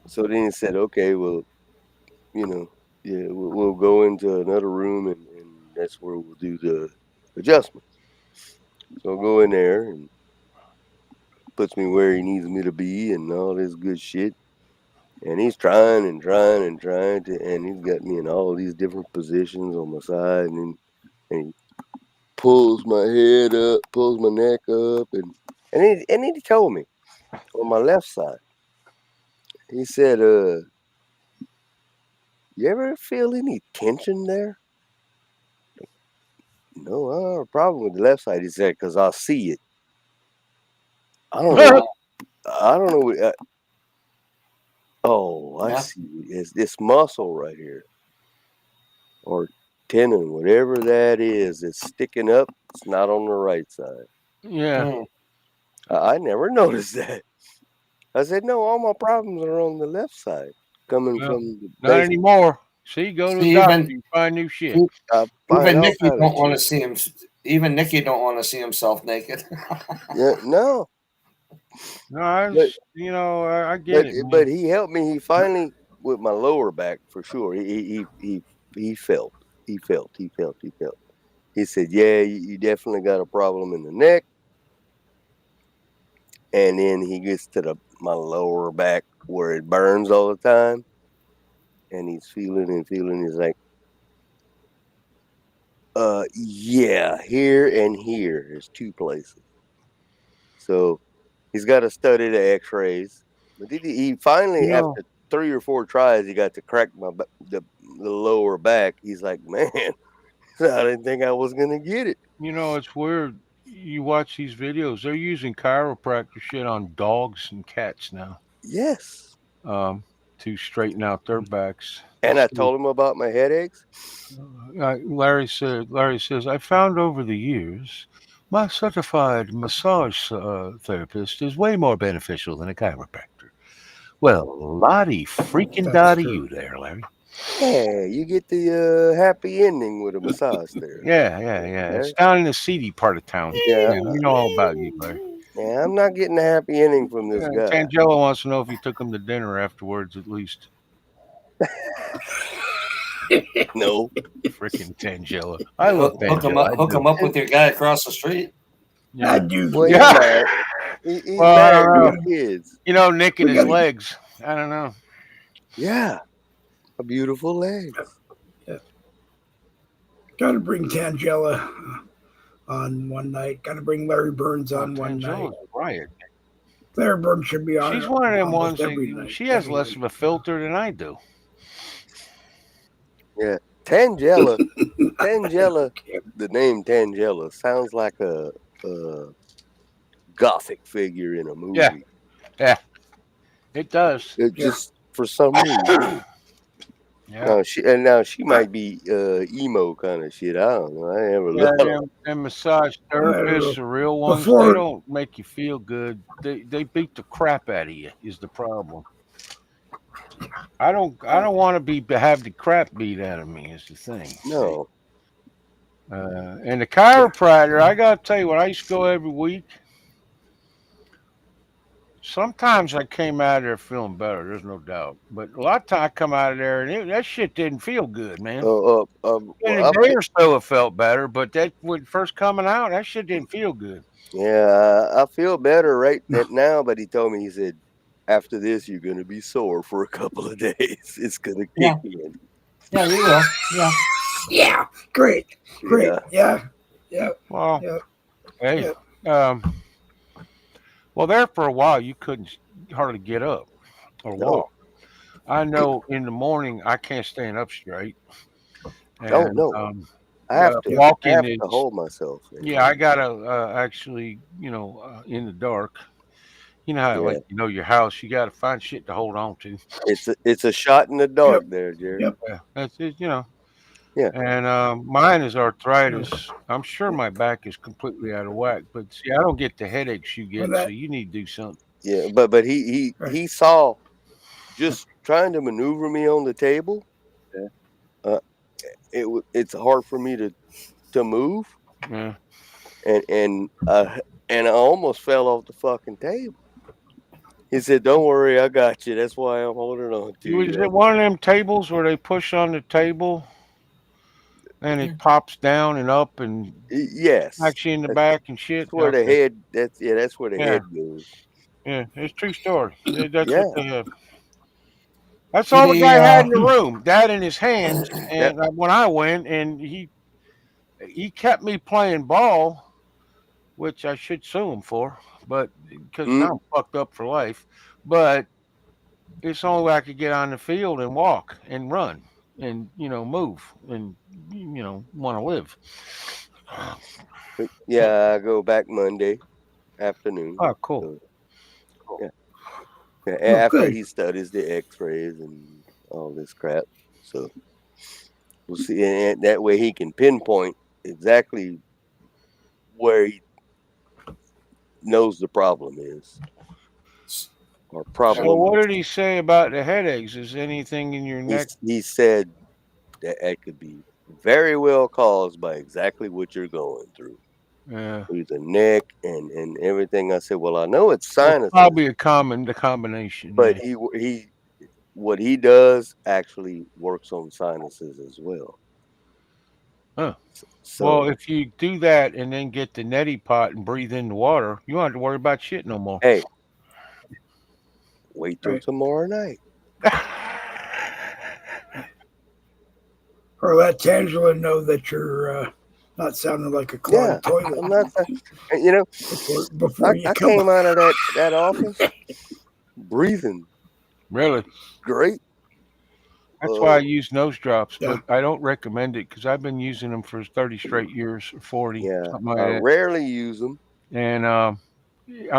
so then he said, okay, well, you know, yeah, we'll go into another room and that's where we'll do the adjustments. So I'll go in there and puts me where he needs me to be and all this good shit. And he's trying and trying and trying to, and he's got me in all these different positions on my side, and he pulls my head up, pulls my neck up, and he told me on my left side. He said, "You ever feel any tension there?" No, I don't have a problem with the left side. He said, "Cause I see it. I don't know. Wow. I don't know. Oh, I Yeah. see. It's this muscle right here, or tendon, whatever that is. It's sticking up. It's not on the right side. Yeah. Hmm. I never noticed that." I said, "No, all my problems are on the left side, coming Well, from the not base. anymore. See, go to a See, doctor, you find new shit. I find even all Nicky kind of don't want to shit." see him. Even Nicky don't want to see himself naked. Yeah, no, No, I but was, I get it, but man. he helped me. He finally, with my lower back for sure. He felt. He felt. He felt. He felt. He said, "Yeah, you definitely got a problem in the neck." And then he gets to my lower back where it burns all the time, and he's feeling and feeling. He's like, yeah, here and here. There's 2 places." So he's got to study the X-rays. But he finally, You know, after 3 or 4 tries, he got to crack the lower back. He's like, "Man, I didn't think I was gonna get it." it's weird. You watch these videos, they're using chiropractor shit on dogs and cats now, Yes. um, to straighten out their backs. And I told him about my headaches. Larry says, I found over the years my certified massage therapist is way more beneficial than a chiropractor. Well, Lottie freaking That's dotty true. you there, Larry. Yeah, you get the happy ending with a massage there. Yeah. It's down in the seedy part of town. Yeah, Yeah, we know all about you, Larry. yeah, I'm not getting a happy ending from this Yeah, guy. Tangelo wants to know if you took him to dinner afterwards, at least. No. Frickin' Tangelo. I love Hook him Tangelo. up. I Hook do. him up And, with your guy across the street. I Yeah. do. well, he Yeah. might. He's Well, I don't married know. with kids. Nick and We his gotta, legs. I don't know. Yeah, a beautiful legs. gotta bring Tangela on one night. Gotta bring Larry Burns on one night. Tangelo's riot. Larry Burns should be on She's one of them almost ones every that night. she has less Anyway. of a filter than I do. Yeah, Tangela. Tangela. The name Tangela sounds like a gothic figure in a Yeah, movie. yeah, it does. It Yeah. just for some reason. Yeah, Now she might be emo kind of shit. I don't know. I never yeah. thought of. Them massage I don't therapists, know. the real ones, they Before, don't make you feel good. They beat the crap out of you. Is the problem. I don't want to have the crap beat out of me. Is the thing. See? No. And the chiropractor, I gotta tell you, when I used to go every week, sometimes I came out of there feeling better. There's no doubt, but a lot of times I come out of there and that shit didn't feel good, man. In Well, a day or so, it felt better, but that when first coming out, that shit didn't feel good. I feel better right now, but he told me, he said, after this, you're going to be sore for a couple of days. It's going to kick in. Yeah, you will. Yeah. Yeah, great. Yeah. Well, Yeah. hey, well, there for a while, you couldn't hardly get up or No. walk. I know in the morning I can't stand up straight, Oh, and no. I have to walking is hold myself. yeah. I gotta actually, in the dark. You know how like your house, you gotta find shit to hold on to. It's a shot in the dark there, Jerry. Yep. Yeah, that's it. Yeah. And mine is arthritis. I'm sure my back is completely out of whack, but see, I don't get the headaches you get, so you need to do something. Yeah, but he saw just trying to maneuver me on the table. It's hard for me to move. Yeah. And I almost fell off the fucking table. He said, "Don't worry, I got you. That's why I'm holding on to you." Is it one of them tables where they push on the table and it pops down and up and yes, smacks you in the back and shit? That's where the head. That's where the head goes. Yeah, it's a true story. That's Yeah. what they have. That's all the guy had in the room. That in his hands. And when I went, and he kept me playing ball, which I should sue him for, but because now I'm fucked up for life. But it's the only way I could get on the field and walk and run and move and want to live. Yeah, I go back Monday afternoon. Oh, cool. So, after he studies the X-rays and all this crap, so we'll see. And that way he can pinpoint exactly where he knows the problem is. Or problem. So what did he say about the headaches? Is anything in your neck? He said that it could be very well caused by exactly what you're going through. Yeah. Through the neck and everything. I said, well, I know it's sinus. Probably the combination. But he what he does actually works on sinuses as well. Huh. So, well, if you do that and then get the neti pot and breathe in the water, you don't have to worry about shit no more. Hey, wait till tomorrow night. Or let Tangela know that you're not sounding like a clogged toilet. I'm not. Before I came out of that office breathing. Really? Great. That's why I use nose drops, but I don't recommend it because I've been using them for 30 straight years or 40. Yeah, something like I that. rarely use them. And I'm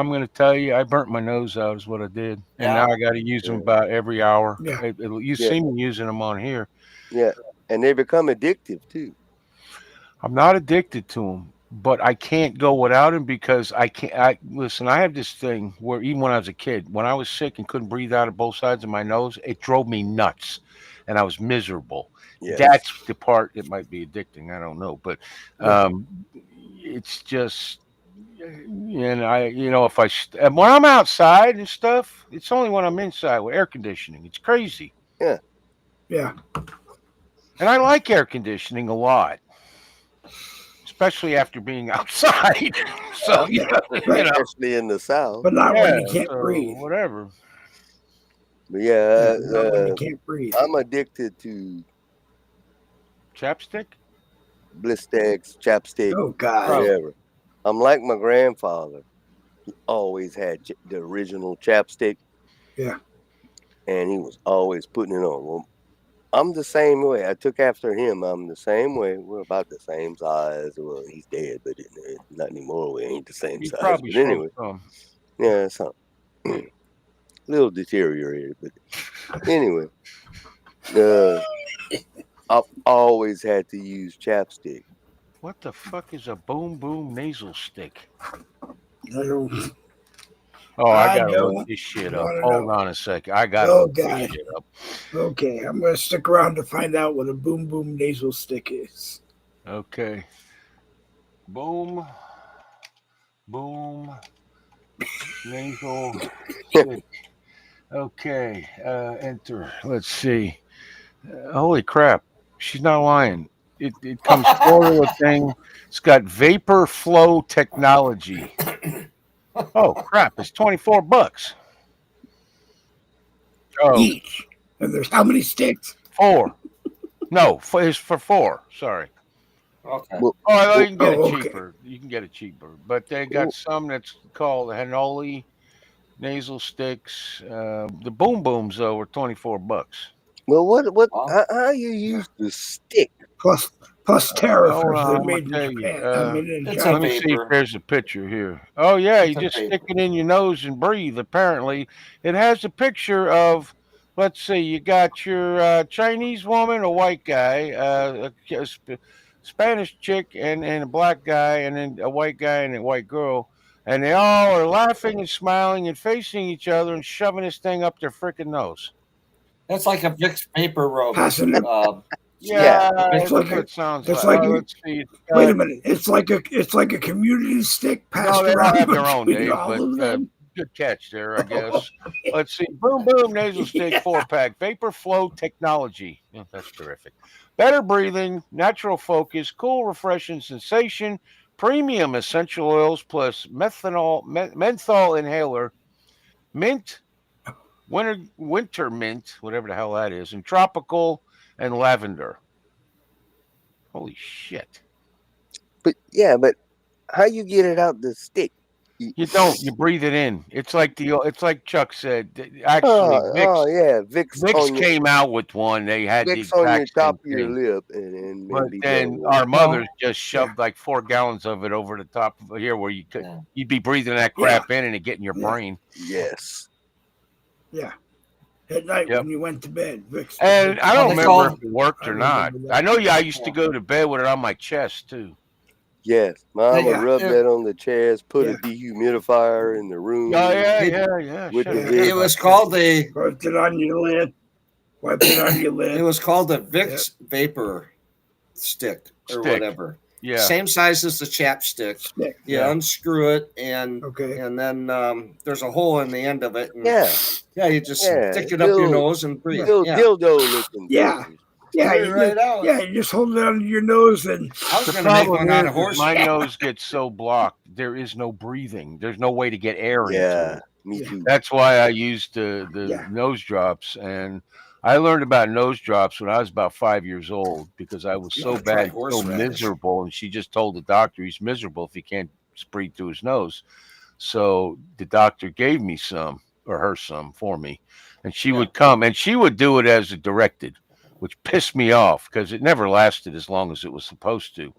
going to tell you, I burnt my nose out is what I did. And now I got to use them about every hour. Yeah. You see me using them on here. Yeah, and they become addictive too. I'm not addicted to them, but I can't go without them because listen, I have this thing where even when I was a kid, when I was sick and couldn't breathe out of both sides of my nose, it drove me nuts and I was miserable. Yes. That's the part that might be addicting. I don't know, but it's just, and if when I'm outside and stuff, it's only when I'm inside with air conditioning. It's crazy. Yeah. Yeah. And I like air conditioning a lot. Especially after being outside. So, especially in the South. But not when you can't breathe. Whatever. But when you can't breathe. I'm addicted to chapstick? Blistex, chapstick. Oh, God. Whatever. I'm like my grandfather. He always had the original chapstick. Yeah. And he was always putting it on. Well, I'm the same way. I took after him. I'm the same way. We're about the same size. Well, he's dead, but not anymore. We ain't the same size. Probably but anyway, yeah, some a little deteriorated. But anyway, I've always had to use chapstick. What the fuck is a boom boom nasal stick? I don't. Oh, I I gotta look don't this shit up. want to Hold know. on a second. I gotta Oh, look this God. shit up. Okay, I'm going to stick around to find out what a boom boom nasal stick is. Okay. Boom. Boom. Nasal stick. Okay. Enter. Let's see. Holy crap. She's not lying. It comes short of a thing. It's got vapor flow technology. Oh crap! It's $24. Oh, Each. And there's how many sticks? 4. No, it's for 4. Sorry. Okay. Well, Oh, you can get it okay. cheaper. You can get it cheaper, but they got some that's called Hanoli nasal sticks. The boom booms though were $24. well, what Wow. how you use the stick? Plus tariff Hold if on, they're I'm gonna made in tell you. Japan. Made in It's Let China. a me see if vapor. there's a picture here. Oh yeah, you It's a just stick vapor. it in your nose and breathe. Apparently, it has a picture of. Let's see, you got your Chinese woman, a white guy, Spanish chick, and a black guy, and then a white guy and a white girl, and they all are laughing and smiling and facing each other and shoving this thing up their freaking nose. That's like a Vicks vapor rub. Passing it. Yeah, It's that's like what a. it sounds It's like. like. Let's see. It's Wait got a minute. It's like a community stick No, passed they don't around have their own, between Dave, all but of them. good catch there, I guess. Let's see. Boom Boom Nasal Stick Yeah. 4-pack. Vapor Flow Technology. Yeah, that's terrific. Better breathing, natural focus, cool, refreshing sensation, premium essential oils plus menthol inhaler, mint, winter mint, whatever the hell that is, and tropical and lavender. Holy shit. But how you get it out the stick? You don't. You breathe it in. It's like Chuck said. Actually, Yeah, Vicks came out with one. They had the Vicks on your exact top same of your thing. lip, and But maybe then blow. our mothers just Yeah. shoved like 4 gallons of it over the top of here, where Yeah. you'd be breathing that Yeah. crap in and it get in your Yeah. brain. Yes. Yeah. At night Yep. when you went to bed. Vicks. And I don't they remember if call- it worked I or not. remember that. I know I used to Yeah. go to bed with it on my chest too. Yes. Mom would Yeah. rub It- that on the chest, put a Yeah. dehumidifier in the room. Oh yeah, It- yeah. with Shut the up. Vicks. It was called the Wiped it on your lid. Wiped it on your lid. it was called the Vicks vapor stick or Stick. whatever. Yeah. Same size as the chapstick. Stick. You Yeah. unscrew it and Okay. then there's a hole in the end of it. And Yeah. you just Yeah, stick it up your little- nose and breathe. Little Yeah. dildo looking Yeah. things. Yeah. Clear You right just, out. yeah. You just hold it under your nose and. I was The going to make problem one out is of horse. my nose gets so blocked. There is no breathing. There's no way to get air into Yeah, it. me Yeah. too. That's why I used the Yeah. nose drops, and I learned about nose drops when I was about 5 years old because I was You so ought to try bad, so horseradish. miserable, and she just told the doctor he's miserable if he can't breathe through his nose. So the doctor gave me some, or her some, for me, and she would come and she would do it as directed, which pissed me off because it never lasted as long as it was supposed to.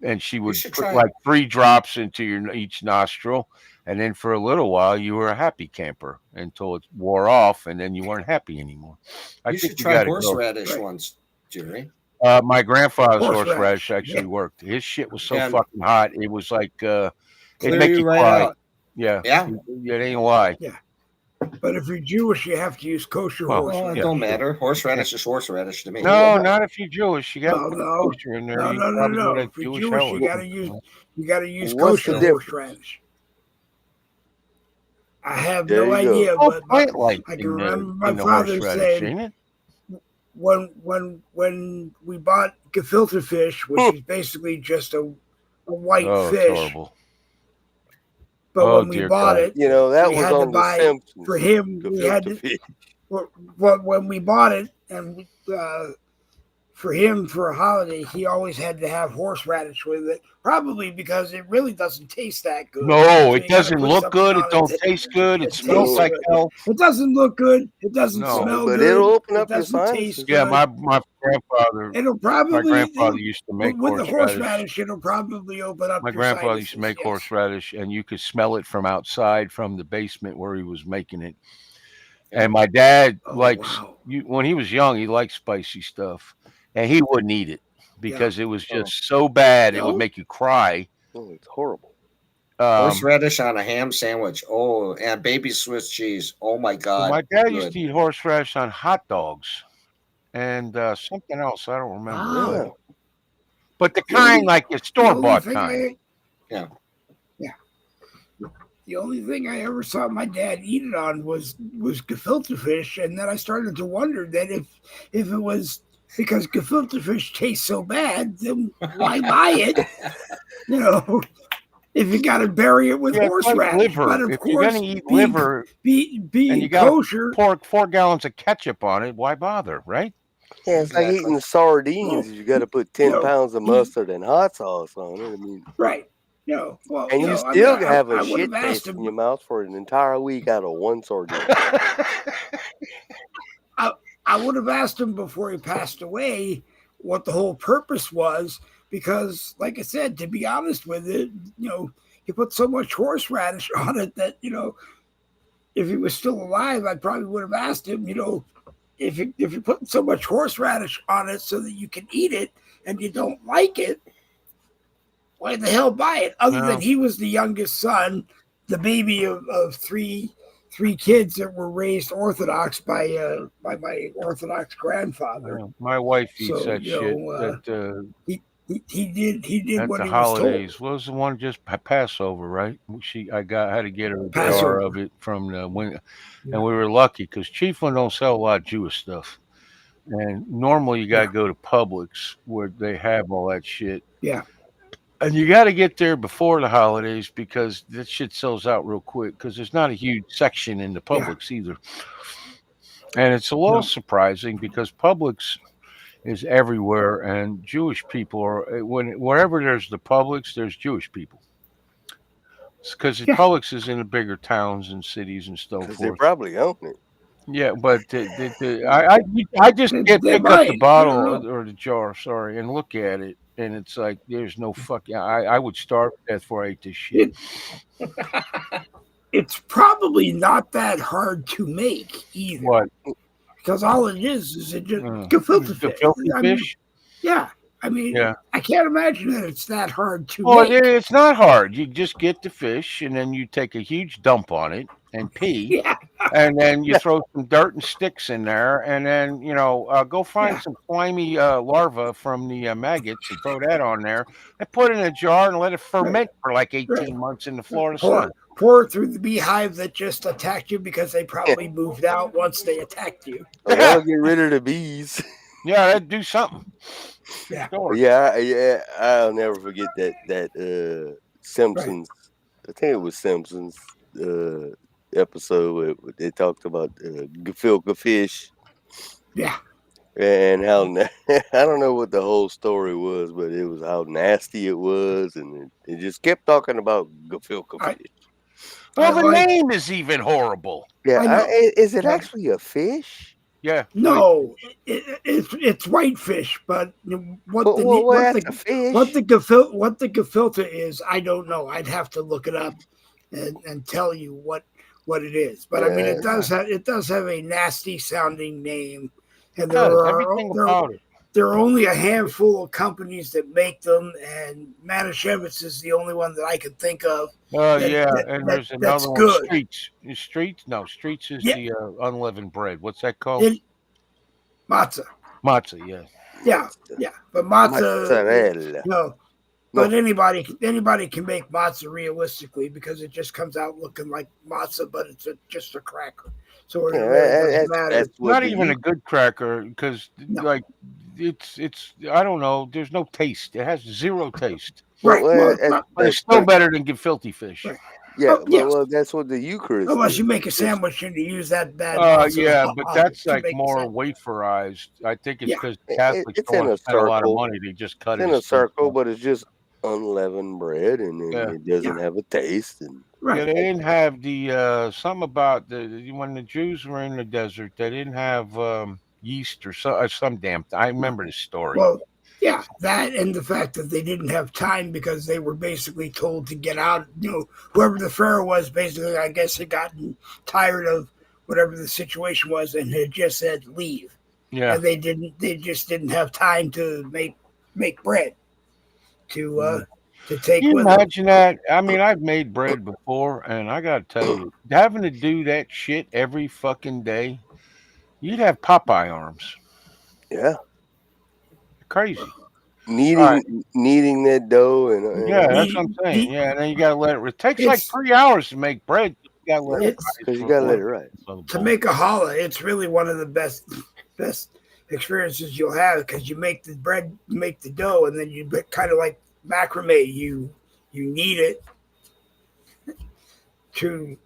And she would should put try it. like 3 drops into each nostril, and then for a little while you were a happy camper until it wore off, and then you weren't happy anymore. I You think should we try gotta go. horseradish Right. once, Jerry. My grandfather's Horseradish, horseradish actually yeah. worked. His shit was so And- fucking hot. It was like it'd Clear make you you right cry. out. Yeah, Yeah. it ain't a lie. But if you're Jewish, you have to use kosher Well, Well, it horseradish. yeah, don't sure. matter. Horseradish is horseradish to me. No, not if you're Jewish. You got to No, put no. kosher in there. No, You no, no, probably no. get a If you're Jewish Jewish, hell. you gotta use What's the kosher difference? horseradish. I have There no you go. idea, Oh, but plant light I can in remember my the father horseradish, saying ain't it? when we bought gefilte fish, which is basically just a white Oh, it's fish, horrible. but Oh, when we dear bought God. it, You know, that we was had to on The buy Simpsons. for him. We had gefilte to, fish. when we bought it, and for him for a holiday, he always had to have horseradish with it. Probably because it really doesn't taste that good. No, So it you gotta doesn't put look something good. It on don't that taste good. It that smells tastes like good. hell. It doesn't look good. It doesn't No. smell But good. it'll open It up your doesn't taste sinuses. Yeah, good. my grandfather. It'll My probably grandfather used to make with the horseradish. horseradish. It'll probably open up My your grandfather used to sinuses, make yes. horseradish, and you could smell it from outside from the basement where he was making it. Yeah. And my dad Oh, likes wow. when he was young, he liked spicy stuff, and he wouldn't eat it because it was just so bad it would No? make you cry. Oh, it's horrible. Horseradish on a ham sandwich. Oh, and baby Swiss cheese. Oh my God. My dad used Good. to eat horseradish on hot dogs and something else. I don't remember. Wow. Yeah. But the The only- kind like a The store only bought thing kind. Yeah. The only thing I ever saw my dad eat it on was gefilte fish, and then I started to wonder that if it was because gefilte fish tastes so bad, then why buy it? You know, if you got to bury it with Yeah, it's like horseradish. But liver. of If you're course, gonna eat being, liver and being you got to kosher, pour 4 gallons of ketchup on it, why bother, right? Yeah, it's like Exactly. eating sardines. You got to put 10 know, pounds of mustard and hot sauce on it. I mean, right? Well, and you I still mean, have I a would have shit asked taste in him. your mouth for an entire week out of one sardine. I would have asked him before he passed away what the whole purpose was, because, like I said, to be honest with it, he put so much horseradish on it that if he was still alive, I probably would have asked him, if you're putting so much horseradish on it so that you can eat it and you don't like it, why the hell buy it? Other No. than he was the youngest son, the baby of three kids that were raised Orthodox by my Orthodox grandfather. My wife eats So that shit. he did At what the he was holidays, told. what was the one just Passover, right? I had to get her a jar Passover. of it from the when, and we were lucky because Chiefland don't sell a lot of Jewish stuff, and normally you got to go to Publix where they have all that shit. Yeah. And you got to get there before the holidays because that shit sells out real quick because there's not a huge section in the Publix either. And it's a little surprising because Publix is everywhere, and Jewish people are wherever there's the Publix, there's Jewish people. Because Publix is in the bigger towns and cities and so Because they forth. probably own it. Yeah, but I just can't They pick up the might. bottle or the jar, sorry, and look at it, and it's like there's no fucking. I would starve to death before I ate this shit. It's probably not that hard to make either. What? Because all it is it just gefilte fish. Gefilte fish? Yeah. I mean, I can't imagine that it's that hard to Well, make. it's not hard. You just get the fish, and then you take a huge dump on it and pee, and then you throw some dirt and sticks in there, and then go find some slimy larvae from the maggots and throw that on there, and put it in a jar and let it ferment for like 18 months in the Florida sun. Pour it through the beehive that just attacked you because they probably moved out once they attacked you. Well, that'll get rid of the bees. Yeah, that'd do something. Yeah. Yeah. I'll never forget that Simpsons. I think it was Simpsons episode where they talked about gefilte fish. Yeah. And how I don't know what the whole story was, but it was how nasty it was, and it just kept talking about gefilte fish. Well, the name is even horrible. Yeah, is it actually a fish? Yeah. No, it's whitefish, but what the gefilte is, I don't know. I'd have to look it up and tell you what it is. But I mean, it does have a nasty sounding name, and there are only a handful of companies that make them, and Manischewitz is the only one that I could think of. And there's another one. Good. Streets is the unleavened bread. What's that called? Matzah. Matzah, yeah. But matzah, but anybody can make matzah realistically because it just comes out looking like matzah, but it's just a cracker. So it doesn't matter. It's not even a good cracker because it's I don't know. There's no taste. It has zero taste. Right. But it's still better than gefilte fish. Right. Yeah, well, that's what the Eucharist. Unless you make a sandwich and you use that bad. But that's like more waferized. I think it's because Catholics don't spend a lot of money. They just cut it in a circle, but it's just unleavened bread, and it doesn't have a taste. And they didn't have the something about when the Jews were in the desert. They didn't have yeast or some damn. I remember the story. Well, yeah, that and the fact that they didn't have time because they were basically told to get out. Whoever the Pharaoh was, basically, I guess, had gotten tired of whatever the situation was and had just said leave. Yeah, and they just didn't have time to make bread to to take Can you with them. imagine that? I mean, I've made bread before, and I got to tell you, having to do that shit every fucking day, you'd have Popeye arms. Yeah. Crazy. Kneading that dough Yeah, and that's what I'm saying. Yeah, and then you got to let it. It takes like 3 hours to make bread. You got to let it It's rise because you for got to let one- it rise. for the to bowl. make a challah. It's really one of the best experiences you'll have because you make the bread, you make the dough, and then you kind of like macrame. You knead it to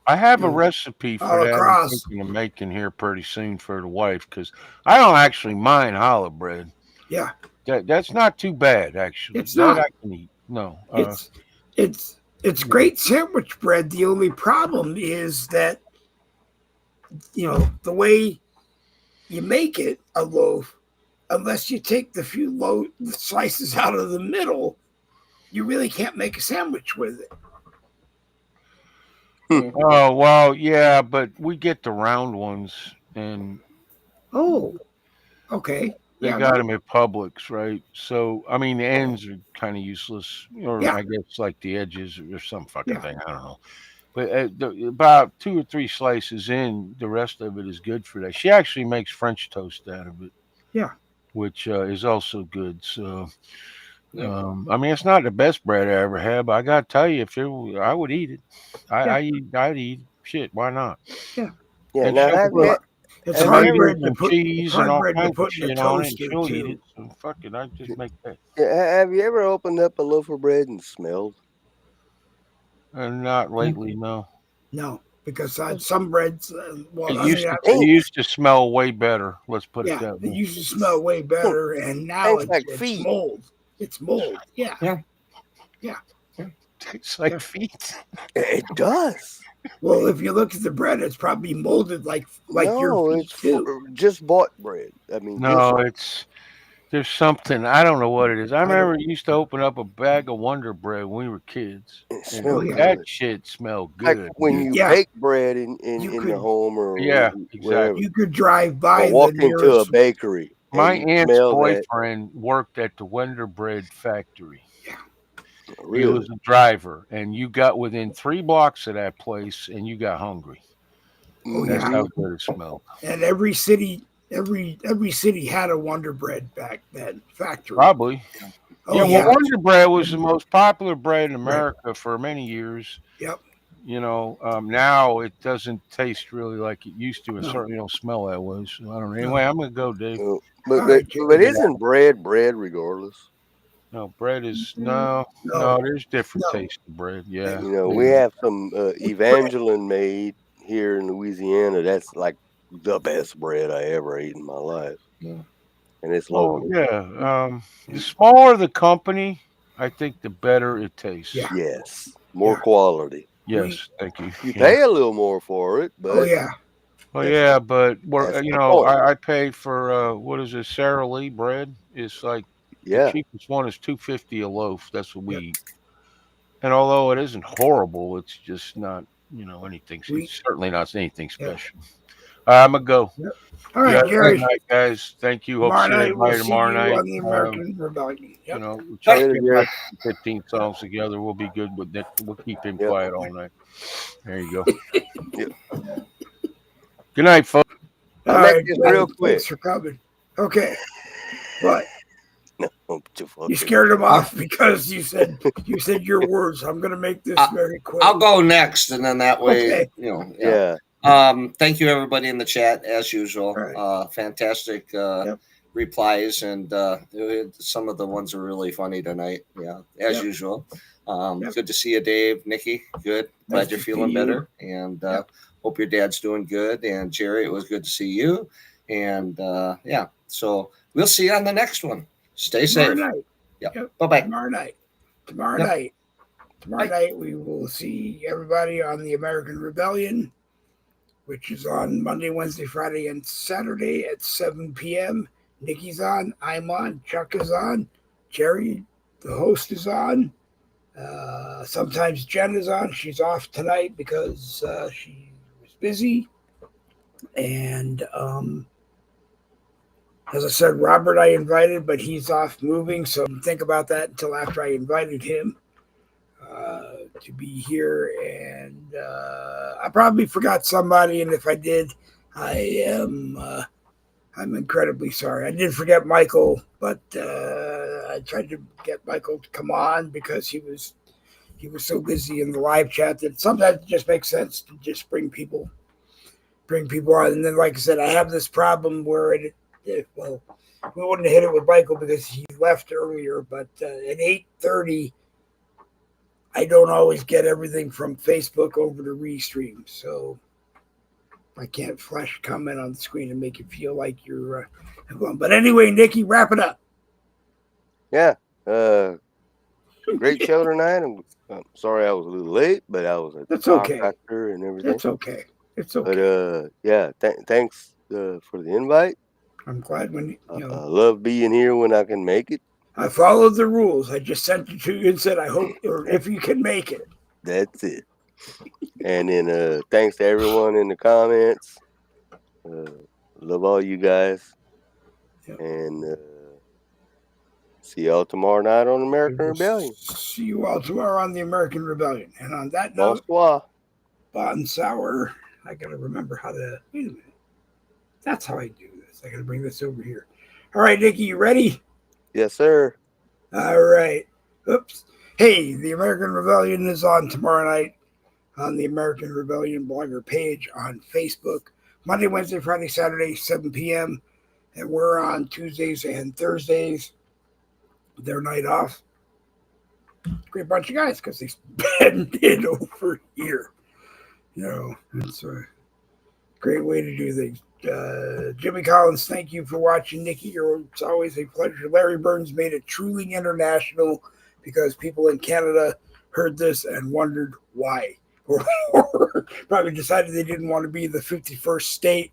I have a you know, recipe for all that. I'm across. thinking of making here pretty soon for the wife because I don't actually mind challah bread. Yeah, That's not too bad actually. it's That not. I can eat. No, It's great sandwich bread. The only problem is that the way you make it a loaf, unless you take the few slices out of the middle, you really can't make a sandwich with it. oh well, yeah, but we get the round ones, and Oh, okay. they Yeah, got them at Publix, right? So I mean, the ends are kind of useless, or Yeah. I guess like the edges or some fucking Yeah. thing. I don't know. But about 2 or 3 slices in, the rest of it is good for that. She actually makes French toast out of it. Yeah. Which is also good. So, Yeah. I mean, it's not the best bread I ever had, but I gotta tell you, I would eat it. I'd eat it. Shit, why not? Yeah. Yeah. And Now, she'll have put you, It's have you hard tomatoes ever bread to and put. It's cheese and hard all bread to kinds of put in a shit on it, and toaster she'll eat too. it. So fuck it, I just make that. have you ever opened up a loaf of bread and smelled? And not lately, no. No, because some breads. Well, It I mean, used to, Hey. it used to smell way better. Let's put it yeah, that it way. used to smell way better, and now Tastes like it's feet. mold. It's mold. Yeah. Tastes like Yeah. feet. It does. Well, if you look at the bread, it's probably molded like your No, feet it's too. just bought bread. I mean, No, there's something I don't know what it is. I I don't- remember you used to open up a bag of Wonder Bread when we were kids, it and smells yeah. that good. shit smelled Like good. when dude. you Yeah. bake bread in You the could- home or Yeah, wherever. exactly. You could drive Or by the walk into a nearest. bakery My and aunt's smell that. boyfriend worked at the Wonder Bread factory. He Really? was a driver, and you got within 3 blocks of that place, and you got hungry. Oh, That's yeah. how good it smelled. And every city had a Wonder Bread back then factory. Probably. Oh, yeah, yeah. well, Wonder Bread was the most popular bread in America for many years. Yep. Now it doesn't taste really like it used to. It No. certainly don't smell that way. So I don't know. Anyway, I'm gonna go, Dave. No. All But right, Jerry. but isn't bread regardless? No, bread is No. no. There's different No. taste of bread. Yeah, You know, we have some Evangeline made here in Louisiana. That's like the best bread I ever ate in my life. Yeah. And it's Oh local. yeah. The smaller the company, I think the better it tastes. Yeah. Yes. More Yeah. quality. Yes, thank you. You Yeah. pay a little more for it, but Oh, yeah. Well, yeah, but that's the point. I pay for what is it, Sara Lee bread? It's like the Yeah. cheapest one is $2.50 a loaf. That's what we Yep. eat. And although it isn't horrible, it's just not anything. We- It's certainly not anything Yeah. special. I'm gonna go. All right, You have a Jerry. good night, guys. Thank you. Hope to Tomorrow see night everybody we'll see tomorrow you night. on the American Rebellion. Yep. We'll try to Later, get Jerry. like 15 songs together. We'll be good with it. We'll keep him Yep. quiet all night. There you go. Yep. Good night, folks. I'll All make right, this Jerry, real quick. Thanks for coming. Okay. What? No, You scared him off because you said your words. I'm going to make this very quick. I'll go next, and then that way, Okay. Yeah. Thank you, everybody in the chat, as usual. Right. Fantastic replies, and some of the ones are really funny tonight. Yeah, as usual. Good to see you, Dave, Nikki. Good. Glad Nice you're to feeling see you. better, and hope your dad's doing good. And Jerry, it was good to see you. And so we'll see you on the next one. Stay Tomorrow safe. night. Yeah. Yep. Bye-bye. Tomorrow night. Tomorrow Yep. night. Tomorrow night we will see everybody on the American Rebellion, which is on Monday, Wednesday, Friday, and Saturday at 7 p.m. Nikki's on. I'm on. Chuck is on. Jerry, the host, is on. Sometimes Jen is on. She's off tonight because she was busy. And As I said, Robert I invited, but he's off moving, so think about that until after I invited him to be here. And I probably forgot somebody, and if I did, I'm incredibly sorry. I did forget Michael, but I tried to get Michael to come on because he was so busy in the live chat that sometimes it just makes sense to just bring people on. And then, like I said, I have this problem where well, we wouldn't have hit it with Michael because he left earlier, but at 8:30, I don't always get everything from Facebook over to Restream, so I can't flash a comment on the screen and make it feel like you're but anyway, Nikki, wrap it up. Yeah. Great show tonight. I'm sorry I was a little late, but I was at the chiropractor and everything. That's okay. It's okay. But yeah, thanks for the invite. I'm glad when I love being here when I can make it. I followed the rules. I just sent it to you and said, I hope, or if you can make it. That's it. And then thanks to everyone in the comments. Love all you guys. Yep. And see y'all tomorrow night on American Rebellion. See you all tomorrow on the American Rebellion. And on that note, Bon Sour, I got to remember how to, wait a minute. That's how I do this. I got to bring this over here. All right, Nikki, you ready? Yes, sir. All right. Oops. Hey, the American Rebellion is on tomorrow night on the American Rebellion blogger page on Facebook. Monday, Wednesday, Friday, Saturday, 7 p.m. And we're on Tuesdays and Thursdays. Their night off. Great bunch of guys because they spend it over here. You know, it's a great way to do things. Jimmy Collins, thank you for watching. Nikki, it's always a pleasure. Larry Burns made it truly international because people in Canada heard this and wondered why. Or probably decided they didn't want to be the 51st state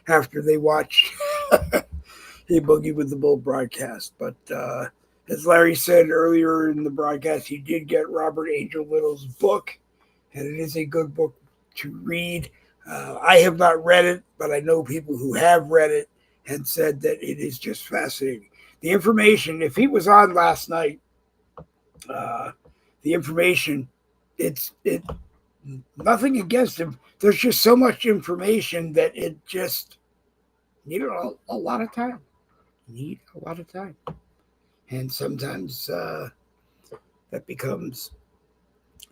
after they watched a Boogie with the Bull broadcast. But as Larry said earlier in the broadcast, he did get Robert Angel Little's book, and it is a good book to read. I have not read it, but I know people who have read it and said that it is just fascinating. The information, if he was on last night, the information, it's nothing against him. There's just so much information that it just needed a lot of time. And sometimes that becomes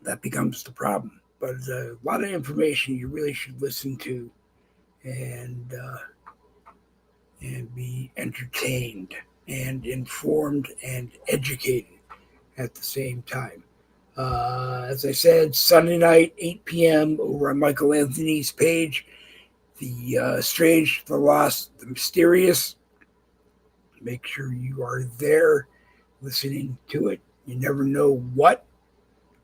the problem. But a lot of information you really should listen to and be entertained and informed and educated at the same time. As I said, Sunday night, 8 p.m. over on Michael Anthony's page, the strange, the lost, the mysterious. Make sure you are there listening to it. You never know what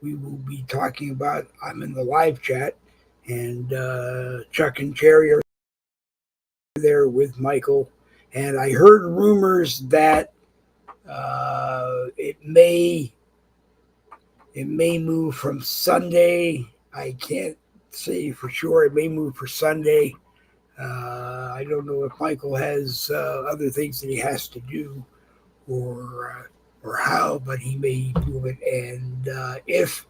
we will be talking about. I'm in the live chat, and Chuck and Cherry are there with Michael. And I heard rumors that it may move from Sunday. I can't say for sure. It may move for Sunday. I don't know if Michael has other things that he has to do or how, but he may move it. And if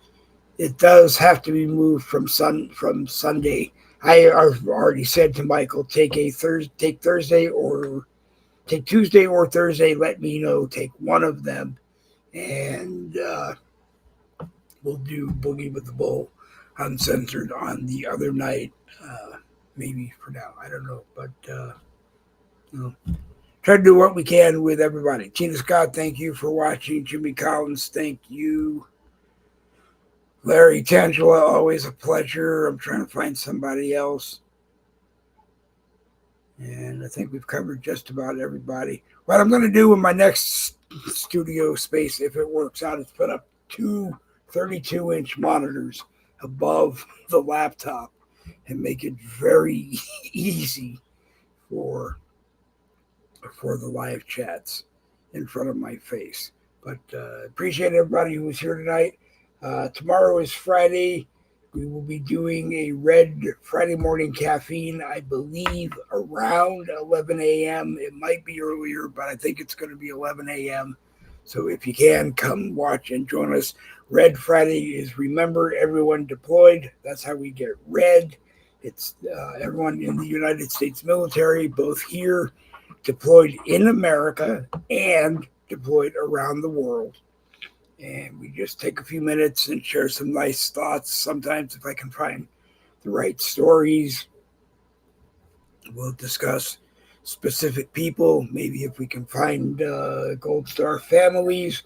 it does have to be moved from Sunday, I already said to Michael, take Thursday or take Tuesday or Thursday. Let me know. Take one of them, and we'll do Boogie with the Bull Uncensored on the other night. Maybe for now, I don't know, but try to do what we can with everybody. Tina Scott, thank you for watching. Jimmy Collins, thank you. Larry Tangela, always a pleasure. I'm trying to find somebody else. And I think we've covered just about everybody. What I'm going to do in my next studio space, if it works out, is put up two 32-inch monitors above the laptop and make it very easy for the live chats in front of my face. But appreciate everybody who was here tonight. Tomorrow is Friday. We will be doing a red Friday morning caffeine, I believe, around 11 a.m. It might be earlier, but I think it's going to be 11 a.m. So if you can, come watch and join us. Red Friday is remember everyone deployed. That's how we get red. It's everyone in the United States military, both here, deployed in America, and deployed around the world. And we just take a few minutes and share some nice thoughts. Sometimes, if I can find the right stories, we'll discuss specific people. Maybe if we can find Gold Star families,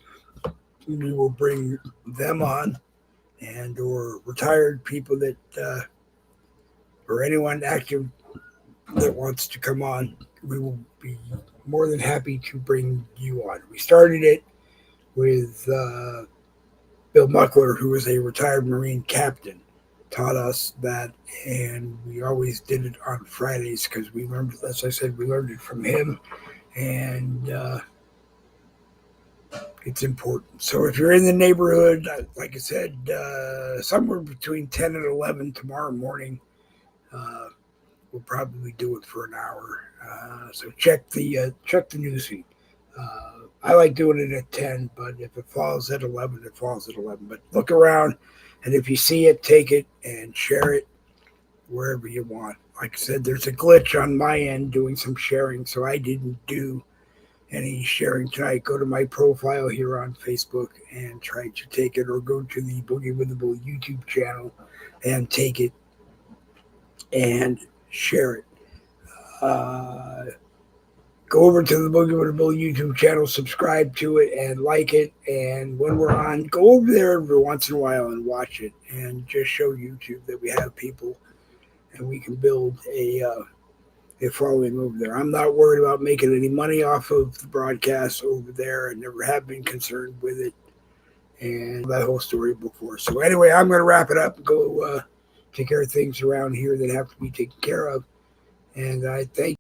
we will bring them on, and or retired people that or anyone active that wants to come on. We will be more than happy to bring you on. We started it with Bill Muckler, who was a retired Marine captain, taught us that, and we always did it on Fridays because we learned, as I said, we learned it from him, and it's important. So if you're in the neighborhood, like I said, somewhere between 10 and 11 tomorrow morning, we'll probably do it for an hour. So check the newsfeed. I like doing it at 10, but if it falls at 11, it falls at 11. But look around, and if you see it, take it and share it wherever you want. Like I said, there's a glitch on my end doing some sharing, so I didn't do any sharing tonight. Go to my profile here on Facebook and try to take it, or go to the Boogie with the Bull YouTube channel and take it and share it. Go over to the Boogie with the Bull YouTube channel, subscribe to it, and like it. And when we're on, go over there every once in a while and watch it, and just show YouTube that we have people, and we can build a following over there. I'm not worried about making any money off of the broadcast over there. I never have been concerned with it, and that whole story before. So anyway, I'm going to wrap it up and go take care of things around here that have to be taken care of. And I thank